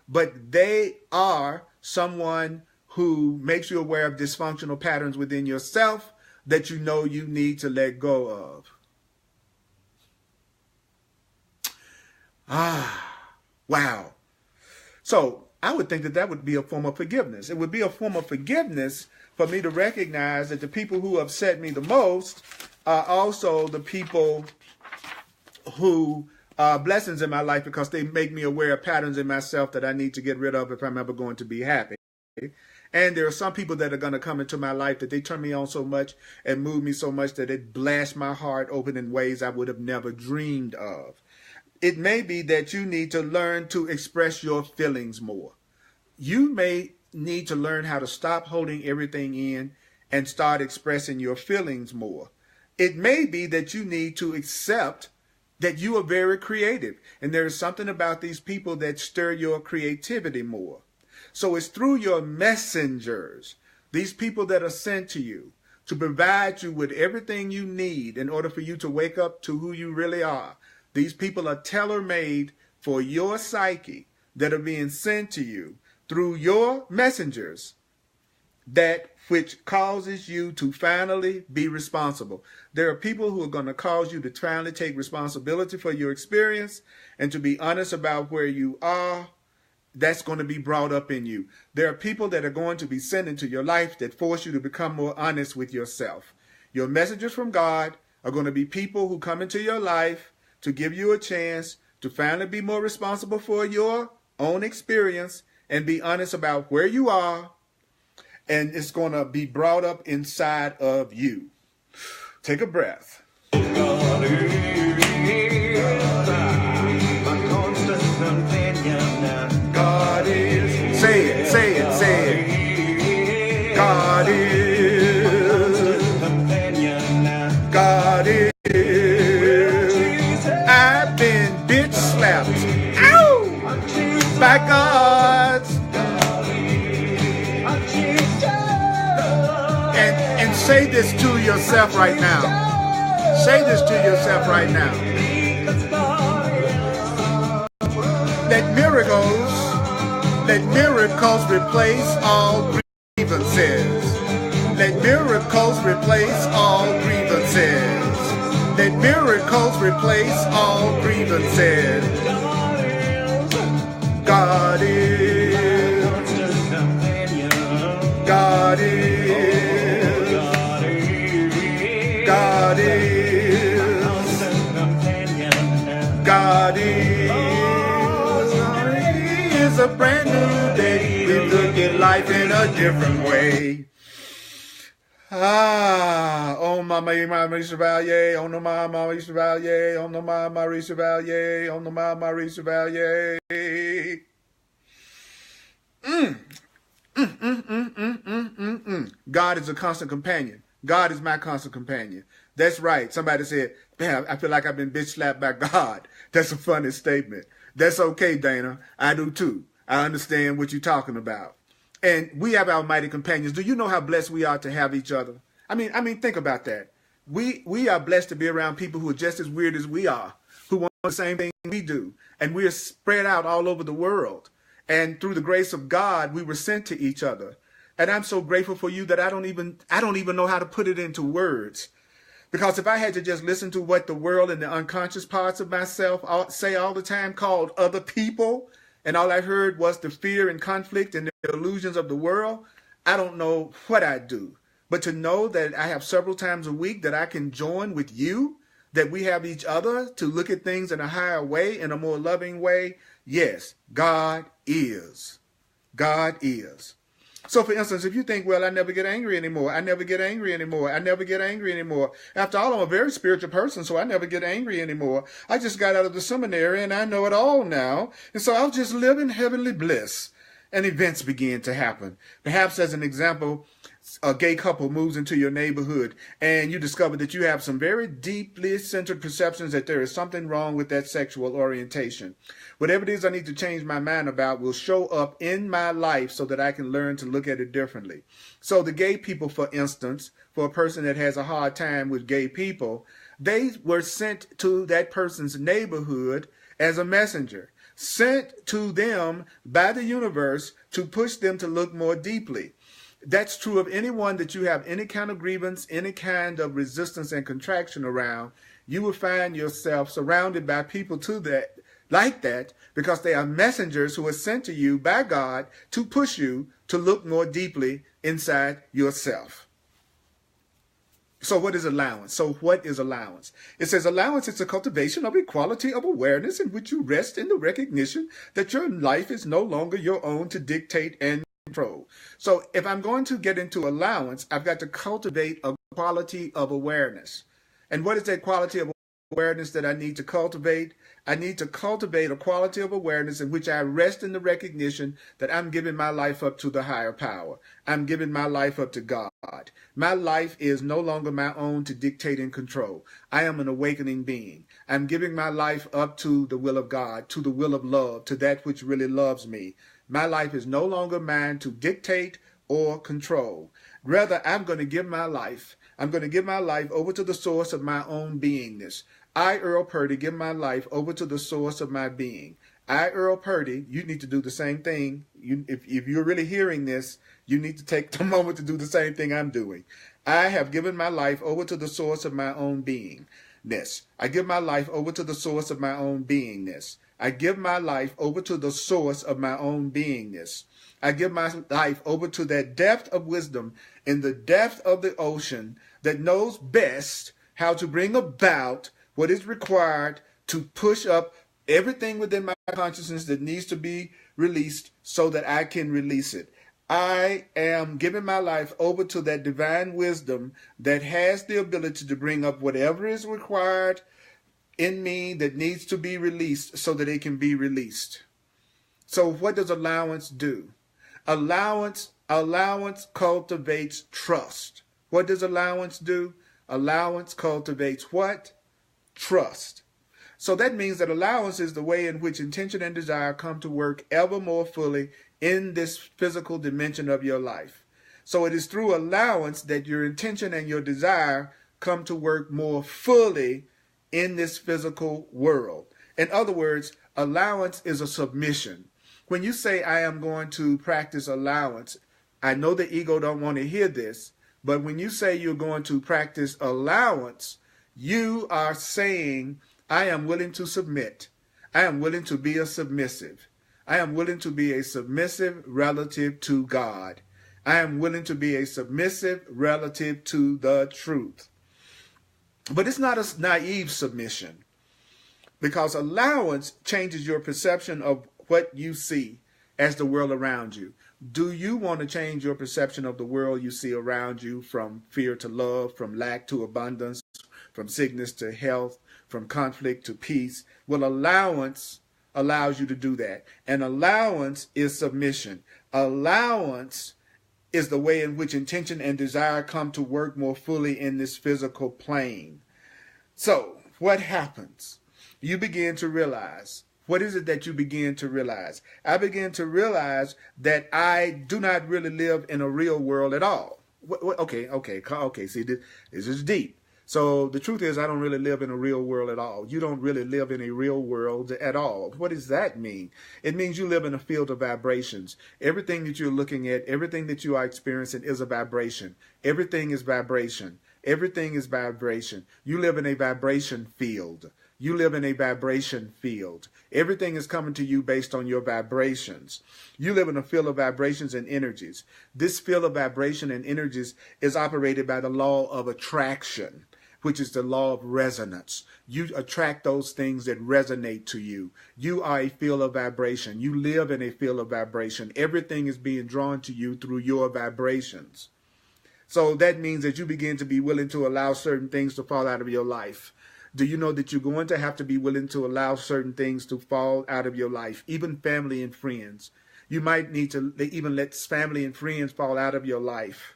But they are someone who makes you aware of dysfunctional patterns within yourself that you know you need to let go of. Wow. So I would think that that would be a form of forgiveness. It would be a form of forgiveness for me to recognize that the people who upset me the most are also the people who are blessings in my life because they make me aware of patterns in myself that I need to get rid of if I'm ever going to be happy. And there are some people that are going to come into my life that they turn me on so much and move me so much that it blasts my heart open in ways I would have never dreamed of. It may be that you need to learn to express your feelings more. You may need to learn how to stop holding everything in and start expressing your feelings more. It may be that you need to accept that you are very creative and there is something about these people that stir your creativity more. So it's through your messengers, these people that are sent to you to provide you with everything you need in order for you to wake up to who you really are. These people are tailor-made for your psyche that are being sent to you through your messengers, that which causes you to finally be responsible. There are people who are going to cause you to finally take responsibility for your experience and to be honest about where you are. That's going to be brought up in you. There are people that are going to be sent into your life that force you to become more honest with yourself. Your messengers from God are going to be people who come into your life to give you a chance to finally be more responsible for your own experience and be honest about where you are. And it's going to be brought up inside of you. Take a breath. God is. Say it, say it, say it. God is. God is. I've been bitch slapped. Ow! By God's. And say this to yourself right now. Say this to yourself right now. Let miracles replace all grievances. Let miracles replace all grievances. Let miracles replace all grievances. God is. God is. God is. God is a brand new day. We look at life in a different way. On my Maurice Chevalier, on the my Maurice Chevalier, on the my Maurice Chevalier, on the my Maurice Chevalier. God is a constant companion. God is my constant companion. That's right. Somebody said, man, I feel like I've been bitch slapped by God. That's a funny statement. That's okay, Dana. I do too. I understand what you're talking about. And we have our mighty companions. Do you know how blessed we are to have each other? I mean, think about that. We are blessed to be around people who are just as weird as we are, who want the same thing we do. And we are spread out all over the world. And through the grace of God, we were sent to each other. And I'm so grateful for you that I don't even know how to put it into words. Because if I had to just listen to what the world and the unconscious parts of myself say all the time, called other people, and all I heard was the fear and conflict and the illusions of the world, I don't know what I'd do. But to know that I have several times a week that I can join with you, that we have each other to look at things in a higher way, in a more loving way, yes, God is. God is. So, for instance, if you think, well, I never get angry anymore. I never get angry anymore. I never get angry anymore. After all, I'm a very spiritual person, so I never get angry anymore. I just got out of the seminary and I know it all now. And so I'll just live in heavenly bliss. And events begin to happen. Perhaps as an example, a gay couple moves into your neighborhood and you discover that you have some very deeply centered perceptions that there is something wrong with that sexual orientation. Whatever it is I need to change my mind about will show up in my life so that I can learn to look at it differently. So the gay people, for instance, for a person that has a hard time with gay people, they were sent to that person's neighborhood as a messenger, sent to them by the universe to push them to look more deeply. That's true of anyone that you have any kind of grievance, any kind of resistance and contraction around. You will find yourself surrounded by people like that because they are messengers who are sent to you by God to push you to look more deeply inside yourself. So what is allowance? It says allowance is a cultivation of equality of awareness in which you rest in the recognition that your life is no longer your own to dictate and control. So if I'm going to get into allowance, I've got to cultivate a quality of awareness. And what is that quality of awareness that I need to cultivate? I need to cultivate a quality of awareness in which I rest in the recognition that I'm giving my life up to the higher power. I'm giving my life up to God. My life is no longer my own to dictate and control. I am an awakening being. I'm giving my life up to the will of God, to the will of love, to that which really loves me. My life is no longer mine to dictate or control. Rather, I'm going to give my life over to the source of my own beingness. I, Earl Purdy, give my life over to the source of my being. I, Earl Purdy, you need to do the same thing. If you're really hearing this, you need to take the moment to do the same thing I'm doing. I have given my life over to the source of my own beingness. I give my life over to the source of my own beingness. I give my life over to the source of my own beingness. I give my life over to that depth of wisdom in the depth of the ocean that knows best how to bring about what is required to push up everything within my consciousness that needs to be released so that I can release it. I am giving my life over to that divine wisdom that has the ability to bring up whatever is required in me that needs to be released so that it can be released. So what does allowance do? Allowance cultivates trust. What does allowance do? Allowance cultivates what? Trust. So that means that allowance is the way in which intention and desire come to work ever more fully in this physical dimension of your life. So it is through allowance that your intention and your desire come to work more fully in this physical world. In other words, allowance is a submission. When you say, I am going to practice allowance, I know the ego don't want to hear this, but when you say you're going to practice allowance, you are saying, I am willing to submit. I am willing to be a submissive. I am willing to be a submissive relative to God. I am willing to be a submissive relative to the truth. But it's not a naive submission, because allowance changes your perception of what you see as the world around you. Do you want to change your perception of the world you see around you, from fear to love, from lack to abundance, from sickness to health, from conflict to peace? Well, allowance allows you to do that. And allowance is submission. Allowance is the way in which intention and desire come to work more fully in this physical plane. So what happens? You begin to realize. What is it that you begin to realize? I begin to realize that I do not really live in a real world at all. Okay. See, this is deep. So the truth is, I don't really live in a real world at all. You don't really live in a real world at all. What does that mean? It means you live in a field of vibrations. Everything that you're looking at, everything that you are experiencing is a vibration. Everything is vibration. Everything is vibration. You live in a vibration field. You live in a vibration field. Everything is coming to you based on your vibrations. You live in a field of vibrations and energies. This field of vibration and energies is operated by the law of attraction, which is the law of resonance. You attract those things that resonate to you. You are a field of vibration. You live in a field of vibration. Everything is being drawn to you through your vibrations. So that means that you begin to be willing to allow certain things to fall out of your life. Do you know that you're going to have to be willing to allow certain things to fall out of your life, even family and friends? You might need to even let family and friends fall out of your life.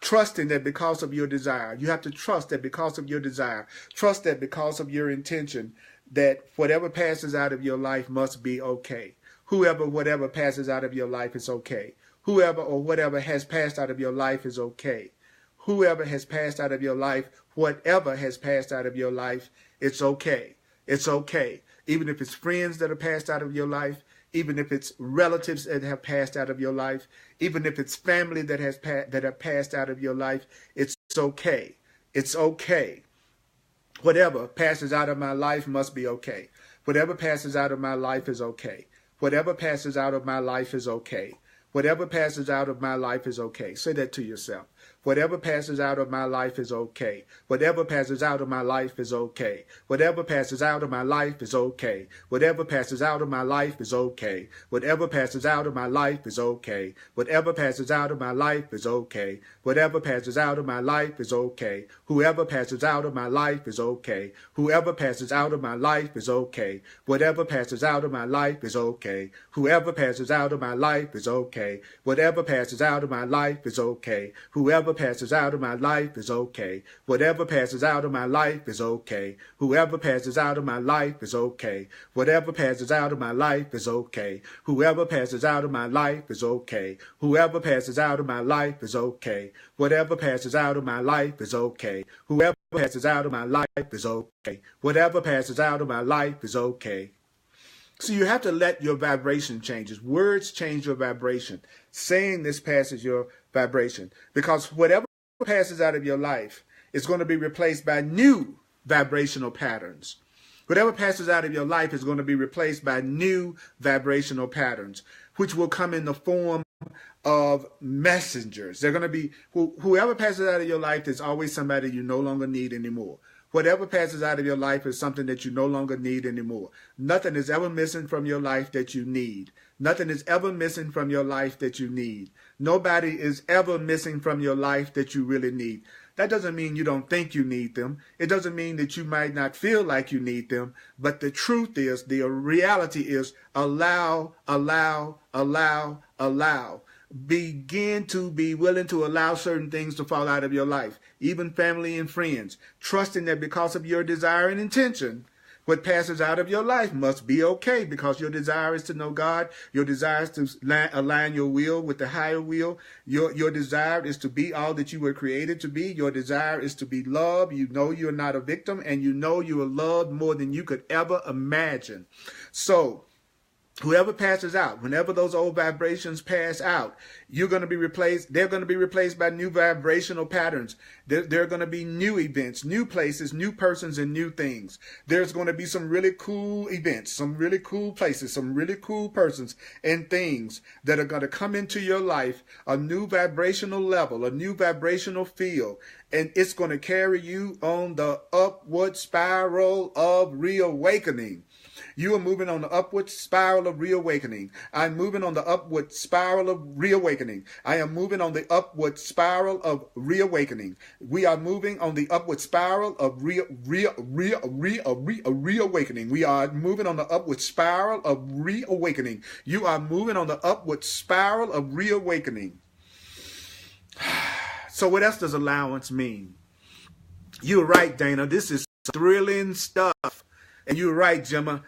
Trusting that because of your desire, you have to trust that because of your desire, trust that because of your intention, that whatever passes out of your life must be okay. Whatever passes out of your life is okay. Whoever or whatever has passed out of your life is okay. Whoever has passed out of your life, whatever has passed out of your life, it's okay. It's okay. Even if it's friends that have passed out of your life, even if it's relatives that have passed out of your life, even if it's family that have passed out of your life, it's okay. It's okay. Whatever passes out of my life must be okay. Whatever passes out of my life is okay. Whatever passes out of my life is okay. Whatever passes out of my life is okay. Say that to yourself. Whatever passes out of my life is okay. Whatever passes out of my life is okay. Whatever passes out of my life is okay. Whatever passes out of my life is okay. Whatever passes out of my life is okay. Whatever passes out of my life is okay. Whatever passes out of my life is okay. Whoever passes out of my life is okay. Whoever passes out of my life is okay. Whatever passes out of my life is okay. Whoever passes out of my life is okay. Whatever passes out of my life is okay. Whoever passes out of my life is okay. Whatever passes out of my life is okay. Whoever passes out of my life is okay. Whatever passes out of my life is okay. Whoever passes out of my life is okay. Whoever passes out of my life is okay. Whatever passes out of my life is okay. Whoever passes out of my life is okay. Whatever passes out of my life is okay. So you have to let your vibration changes. Words change your vibration. Saying this passes your vibration. Because whatever passes out of your life is going to be replaced by new vibrational patterns. Whatever passes out of your life is going to be replaced by new vibrational patterns, which will come in the form of messengers. They're going to be, whoever passes out of your life, there's always somebody you no longer need anymore. Whatever passes out of your life is something that you no longer need anymore. Nothing is ever missing from your life that you need. Nothing is ever missing from your life that you need. Nobody is ever missing from your life that you really need. That doesn't mean you don't think you need them. It doesn't mean that you might not feel like you need them. But the truth is, the reality is, allow. Begin to be willing to allow certain things to fall out of your life, even family and friends, trusting that because of your desire and intention, what passes out of your life must be okay, because your desire is to know God. Your desire is to align your will with the higher will. Your desire is to be all that you were created to be. Your desire is to be loved. You know you're not a victim, and you know you are loved more than you could ever imagine. So whoever passes out, whenever those old vibrations pass out, you're going to be replaced. They're going to be replaced by new vibrational patterns. There are going to be new events, new places, new persons, and new things. There's going to be some really cool events, some really cool places, some really cool persons and things that are going to come into your life, a new vibrational level, a new vibrational field, and it's going to carry you on the upward spiral of reawakening. You are moving on the upward spiral of reawakening. I'm moving on the upward spiral of reawakening. I am moving on the upward spiral of reawakening. We are moving on the upward spiral of reawakening. We are moving on the upward spiral of reawakening. You are moving on the upward spiral of reawakening. So what else does allowance mean? You're right, Dana. This is thrilling stuff. And you're right, Gemma.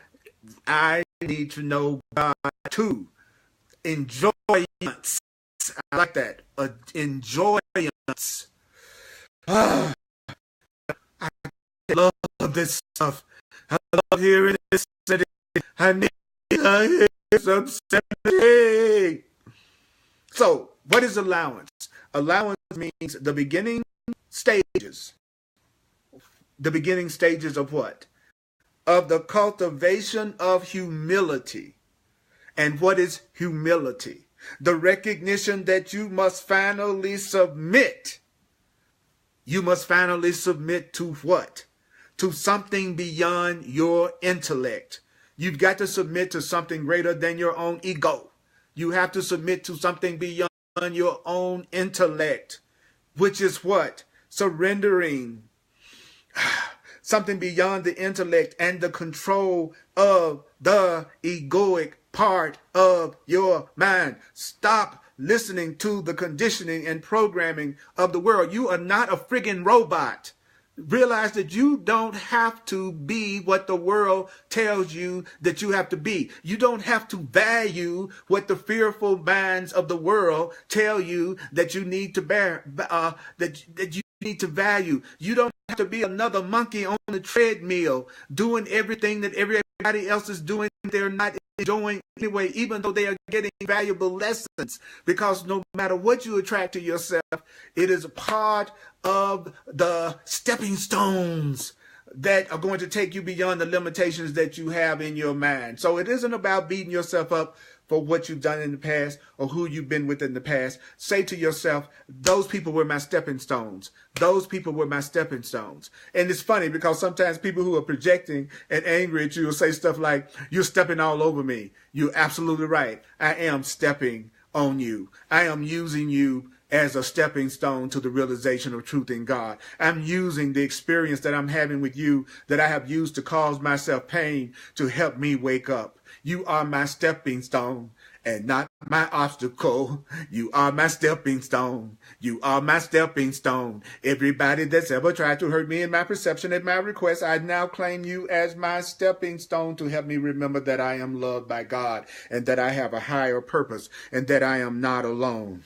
I need to know God too. Enjoyance. I like that. Enjoyance. I love this stuff. I love hearing this. I need to hear some sympathy. So, what is allowance? Allowance means the beginning stages. The beginning stages of what? Of the cultivation of humility. And what is humility? The recognition that you must finally submit. You must finally submit to what? To something beyond your intellect. You've got to submit to something greater than your own ego. You have to submit to something beyond your own intellect, which is what? Surrendering something beyond the intellect and the control of the egoic part of your mind. Stop listening to the conditioning and programming of the world. You are not a friggin' robot. Realize that you don't have to be what the world tells you that you have to be. You don't have to value what the fearful minds of the world tell you that you need to that you need to value. You don't have to be another monkey on the treadmill doing everything that everybody else is doing. They're not enjoying anyway, even though they are getting valuable lessons, because no matter what you attract to yourself, it is a part of the stepping stones that are going to take you beyond the limitations that you have in your mind. So it isn't about beating yourself up for what you've done in the past or who you've been with in the past. Say to yourself, those people were my stepping stones. Those people were my stepping stones. And it's funny because sometimes people who are projecting and angry at you will say stuff like, you're stepping all over me. You're absolutely right. I am stepping on you. I am using you as a stepping stone to the realization of truth in God. I'm using the experience that I'm having with you, that I have used to cause myself pain, to help me wake up. You are my stepping stone and not my obstacle. You are my stepping stone. You are my stepping stone. Everybody that's ever tried to hurt me in my perception at my request, I now claim you as my stepping stone to help me remember that I am loved by God and that I have a higher purpose and that I am not alone.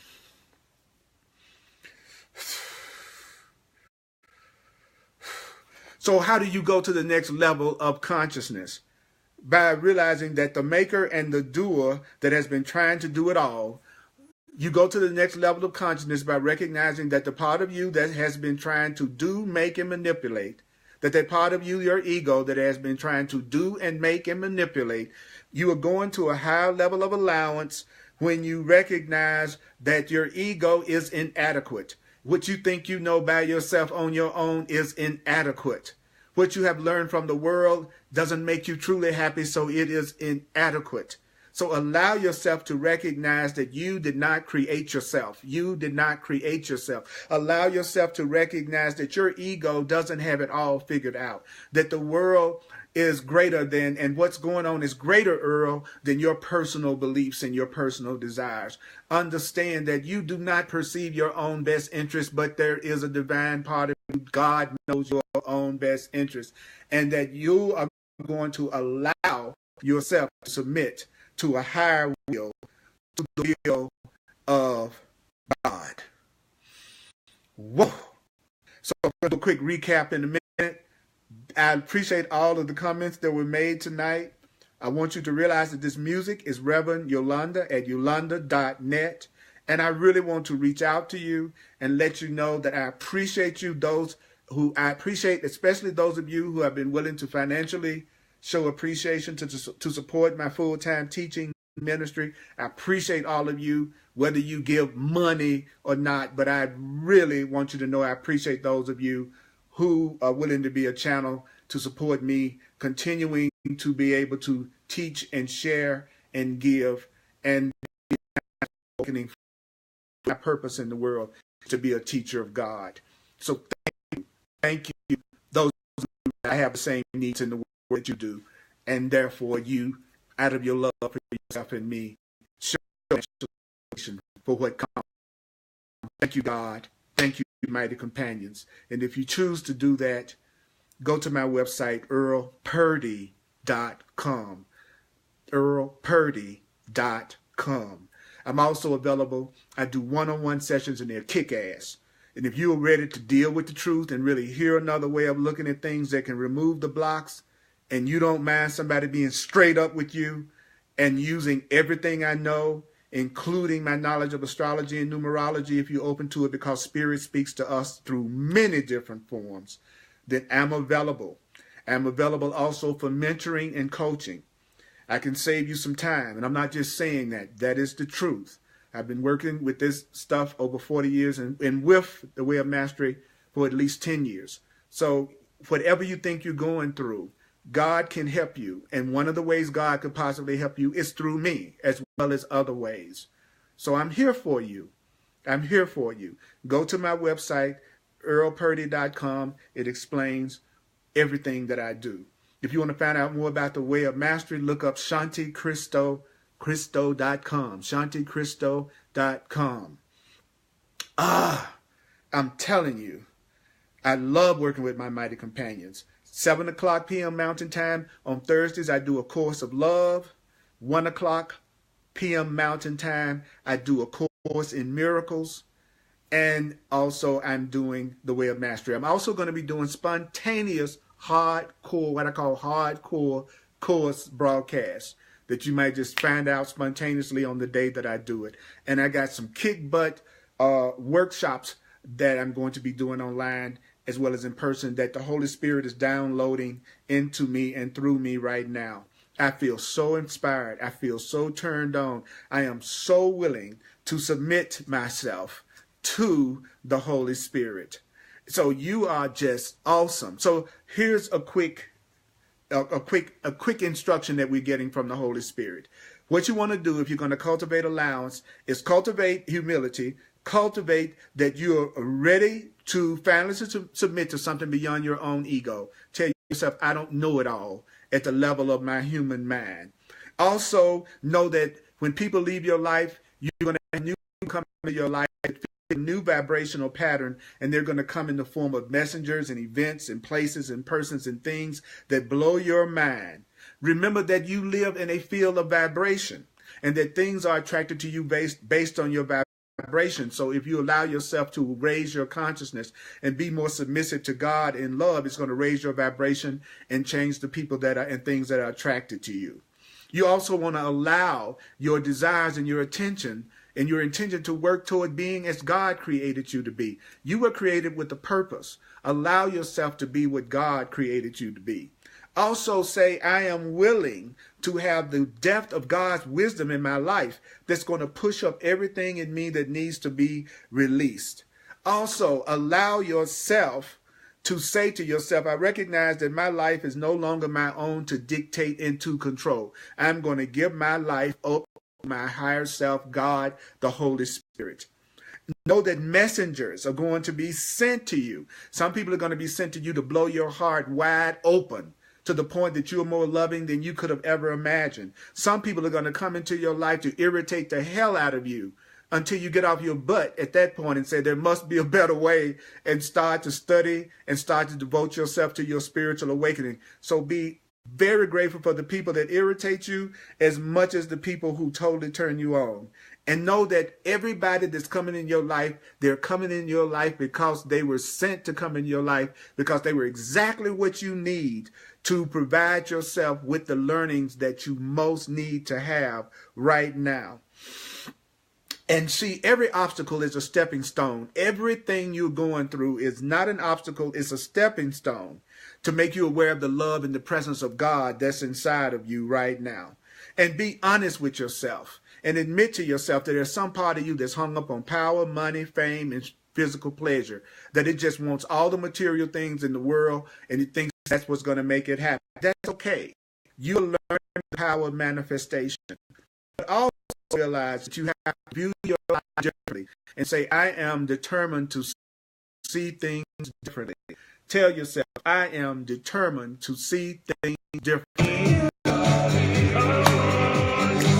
So how do you go to the next level of consciousness? By realizing that the maker and the doer that has been trying to do it all, you go to the next level of consciousness by recognizing that the part of you that has been trying to do, make, and manipulate, that part of you, your ego, that has been trying to do and make and manipulate, you are going to a higher level of allowance when you recognize that your ego is inadequate. What you think you know by yourself on your own is inadequate. What you have learned from the world doesn't make you truly happy, so it is inadequate. So allow yourself to recognize that you did not create yourself. You did not create yourself. Allow yourself to recognize that your ego doesn't have it all figured out, that the world is greater than, and what's going on is greater, Earl, than your personal beliefs and your personal desires. Understand that you do not perceive your own best interest, but there is a divine part of you. God knows your own best interest, and that you are going to allow yourself to submit to a higher will, to the will of God. Whoa. So I'm going to do a quick recap in a minute. I appreciate all of the comments that were made tonight. I want you to realize that this music is Reverend Yolanda at yolanda.net. And I really want to reach out to you and let you know that I appreciate you, I appreciate, especially those of you who have been willing to financially show appreciation to support my full-time teaching ministry. I appreciate all of you, whether you give money or not, but I really want you to know I appreciate those of you who are willing to be a channel to support me continuing to be able to teach and share and give and be my purpose in the world to be a teacher of God. So thank you. Those of you that have the same needs in the world that you do, and therefore you, out of your love for yourself and me, show for what comes. Thank you, God. Thank you. mighty companions. And if you choose to do that, go to my website, earlpurdy.com. earlpurdy.com. I'm also available. I do one-on-one sessions, and they're kick-ass. And if you're ready to deal with the truth and really hear another way of looking at things that can remove the blocks, and you don't mind somebody being straight up with you and using everything I know, including my knowledge of astrology and numerology, if you're open to it, because Spirit speaks to us through many different forms, then I'm available. I'm available also for mentoring and coaching. I can save you some time, and I'm not just saying that. That is the truth. I've been working with this stuff over 40 years and with the Way of Mastery for at least 10 years. So whatever you think you're going through, God can help you. And one of the ways God could possibly help you is through me, as well as other ways. So I'm here for you. I'm here for you. Go to my website, earlpurdy.com. It explains everything that I do. If you want to find out more about the Way of Mastery, look up ShantiCristo.com. ShantiCristo.com. I'm telling you, I love working with my mighty companions. 7 o'clock p.m. Mountain Time. On Thursdays, I do a course of love. 1 o'clock p.m. Mountain Time, I do a course in miracles. And also, I'm doing the Way of Mastery. I'm also going to be doing spontaneous hardcore, what I call hardcore course broadcasts that you might just find out spontaneously on the day that I do it. And I got some kick butt workshops that I'm going to be doing online as well as in person that the Holy Spirit is downloading into me and through me right now. I feel so inspired. I feel so turned on. I am so willing to submit myself to the Holy Spirit. So you are just awesome. So here's a quick instruction that we're getting from the Holy Spirit. What you want to do if you're going to cultivate allowance is cultivate humility, cultivate that you're ready to finally submit to something beyond your own ego. Tell yourself, I don't know it all at the level of my human mind. Also, know that when people leave your life, you're going to have new come into your life, a new vibrational pattern, and they're going to come in the form of messengers and events and places and persons and things that blow your mind. Remember that you live in a field of vibration and that things are attracted to you based on your vibration. So if you allow yourself to raise your consciousness and be more submissive to God in love, it's going to raise your vibration and change the people that are and things that are attracted to you. You also want to allow your desires and your attention and your intention to work toward being as God created you to be. You were created with a purpose. Allow yourself to be what God created you to be. Also say, I am willing to have the depth of God's wisdom in my life that's going to push up everything in me that needs to be released. Also, allow yourself to say to yourself, I recognize that my life is no longer my own to dictate and to control. I'm going to give my life up to my higher self, God, the Holy Spirit. Know that messengers are going to be sent to you. Some people are going to be sent to you to blow your heart wide open, to the point that you're more loving than you could have ever imagined. Some people are going to come into your life to irritate the hell out of you until you get off your butt at that point and say there must be a better way, and start to study and start to devote yourself to your spiritual awakening. So be very grateful for the people that irritate you as much as the people who totally turn you on. And know that everybody that's coming in your life, they're coming in your life because they were sent to come in your life, because they were exactly what you need to provide yourself with the learnings that you most need to have right now. And see, every obstacle is a stepping stone. Everything you're going through is not an obstacle, it's a stepping stone to make you aware of the love and the presence of God that's inside of you right now. And be honest with yourself and admit to yourself that there's some part of you that's hung up on power, money, fame, and physical pleasure, that it just wants all the material things in the world and it thinks that's what's going to make it happen. That's okay. You learn the power of manifestation. But also realize that you have to view your life differently and say, I am determined to see things differently. Tell yourself, I am determined to see things differently.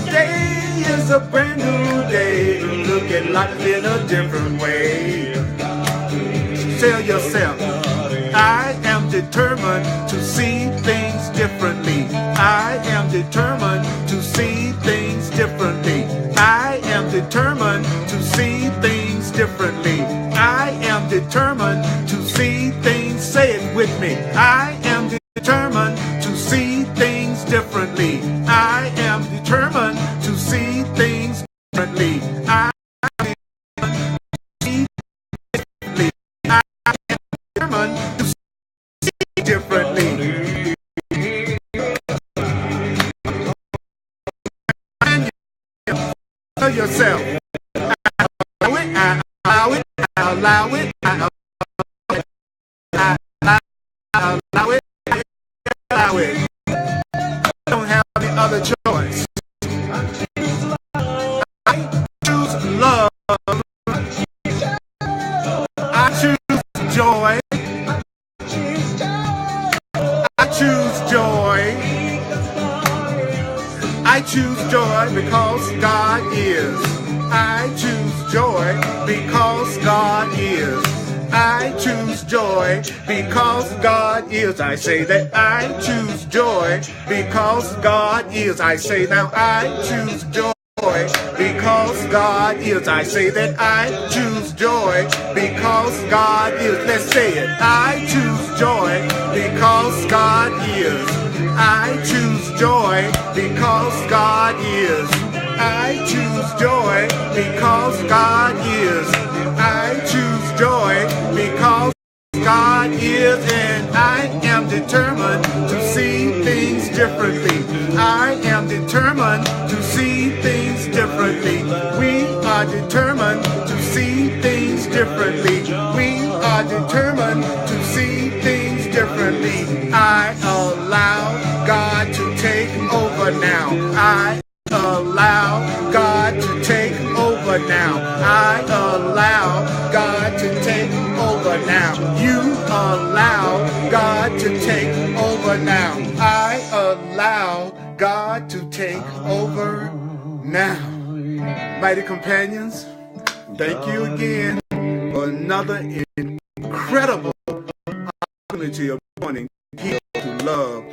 Today is a brand new day to look at life in a different way. Tell yourself, I am determined to see things differently. I am determined to see things differently. I am determined to see things differently. I am determined to see things, say it with me. I am determined to see things differently. I am determined to see things differently. I am determined to see differently. Tell yourself, I allow it, I allow it, I allow it, I allow it, I allow it. I don't have any other choice. I choose love. I choose joy. I choose joy. I choose joy because God is. I choose joy because God is. I choose joy because God is. I say that I choose joy because God is. I say now I choose joy because God is. I say that I choose joy because God is. Let's say it. I choose joy because God is. I choose joy because God is. I choose joy because God is. I choose joy because God is, and I am determined to see things differently. I am determined to see things differently. We are determined to see things differently. We are determined to see things differently. I allow God to take over now. I allow God to take over now. I allow God to take over now. You allow God to take over now. I allow God to take over now. Mighty companions, thank you again for another incredible opportunity of pointing people to love.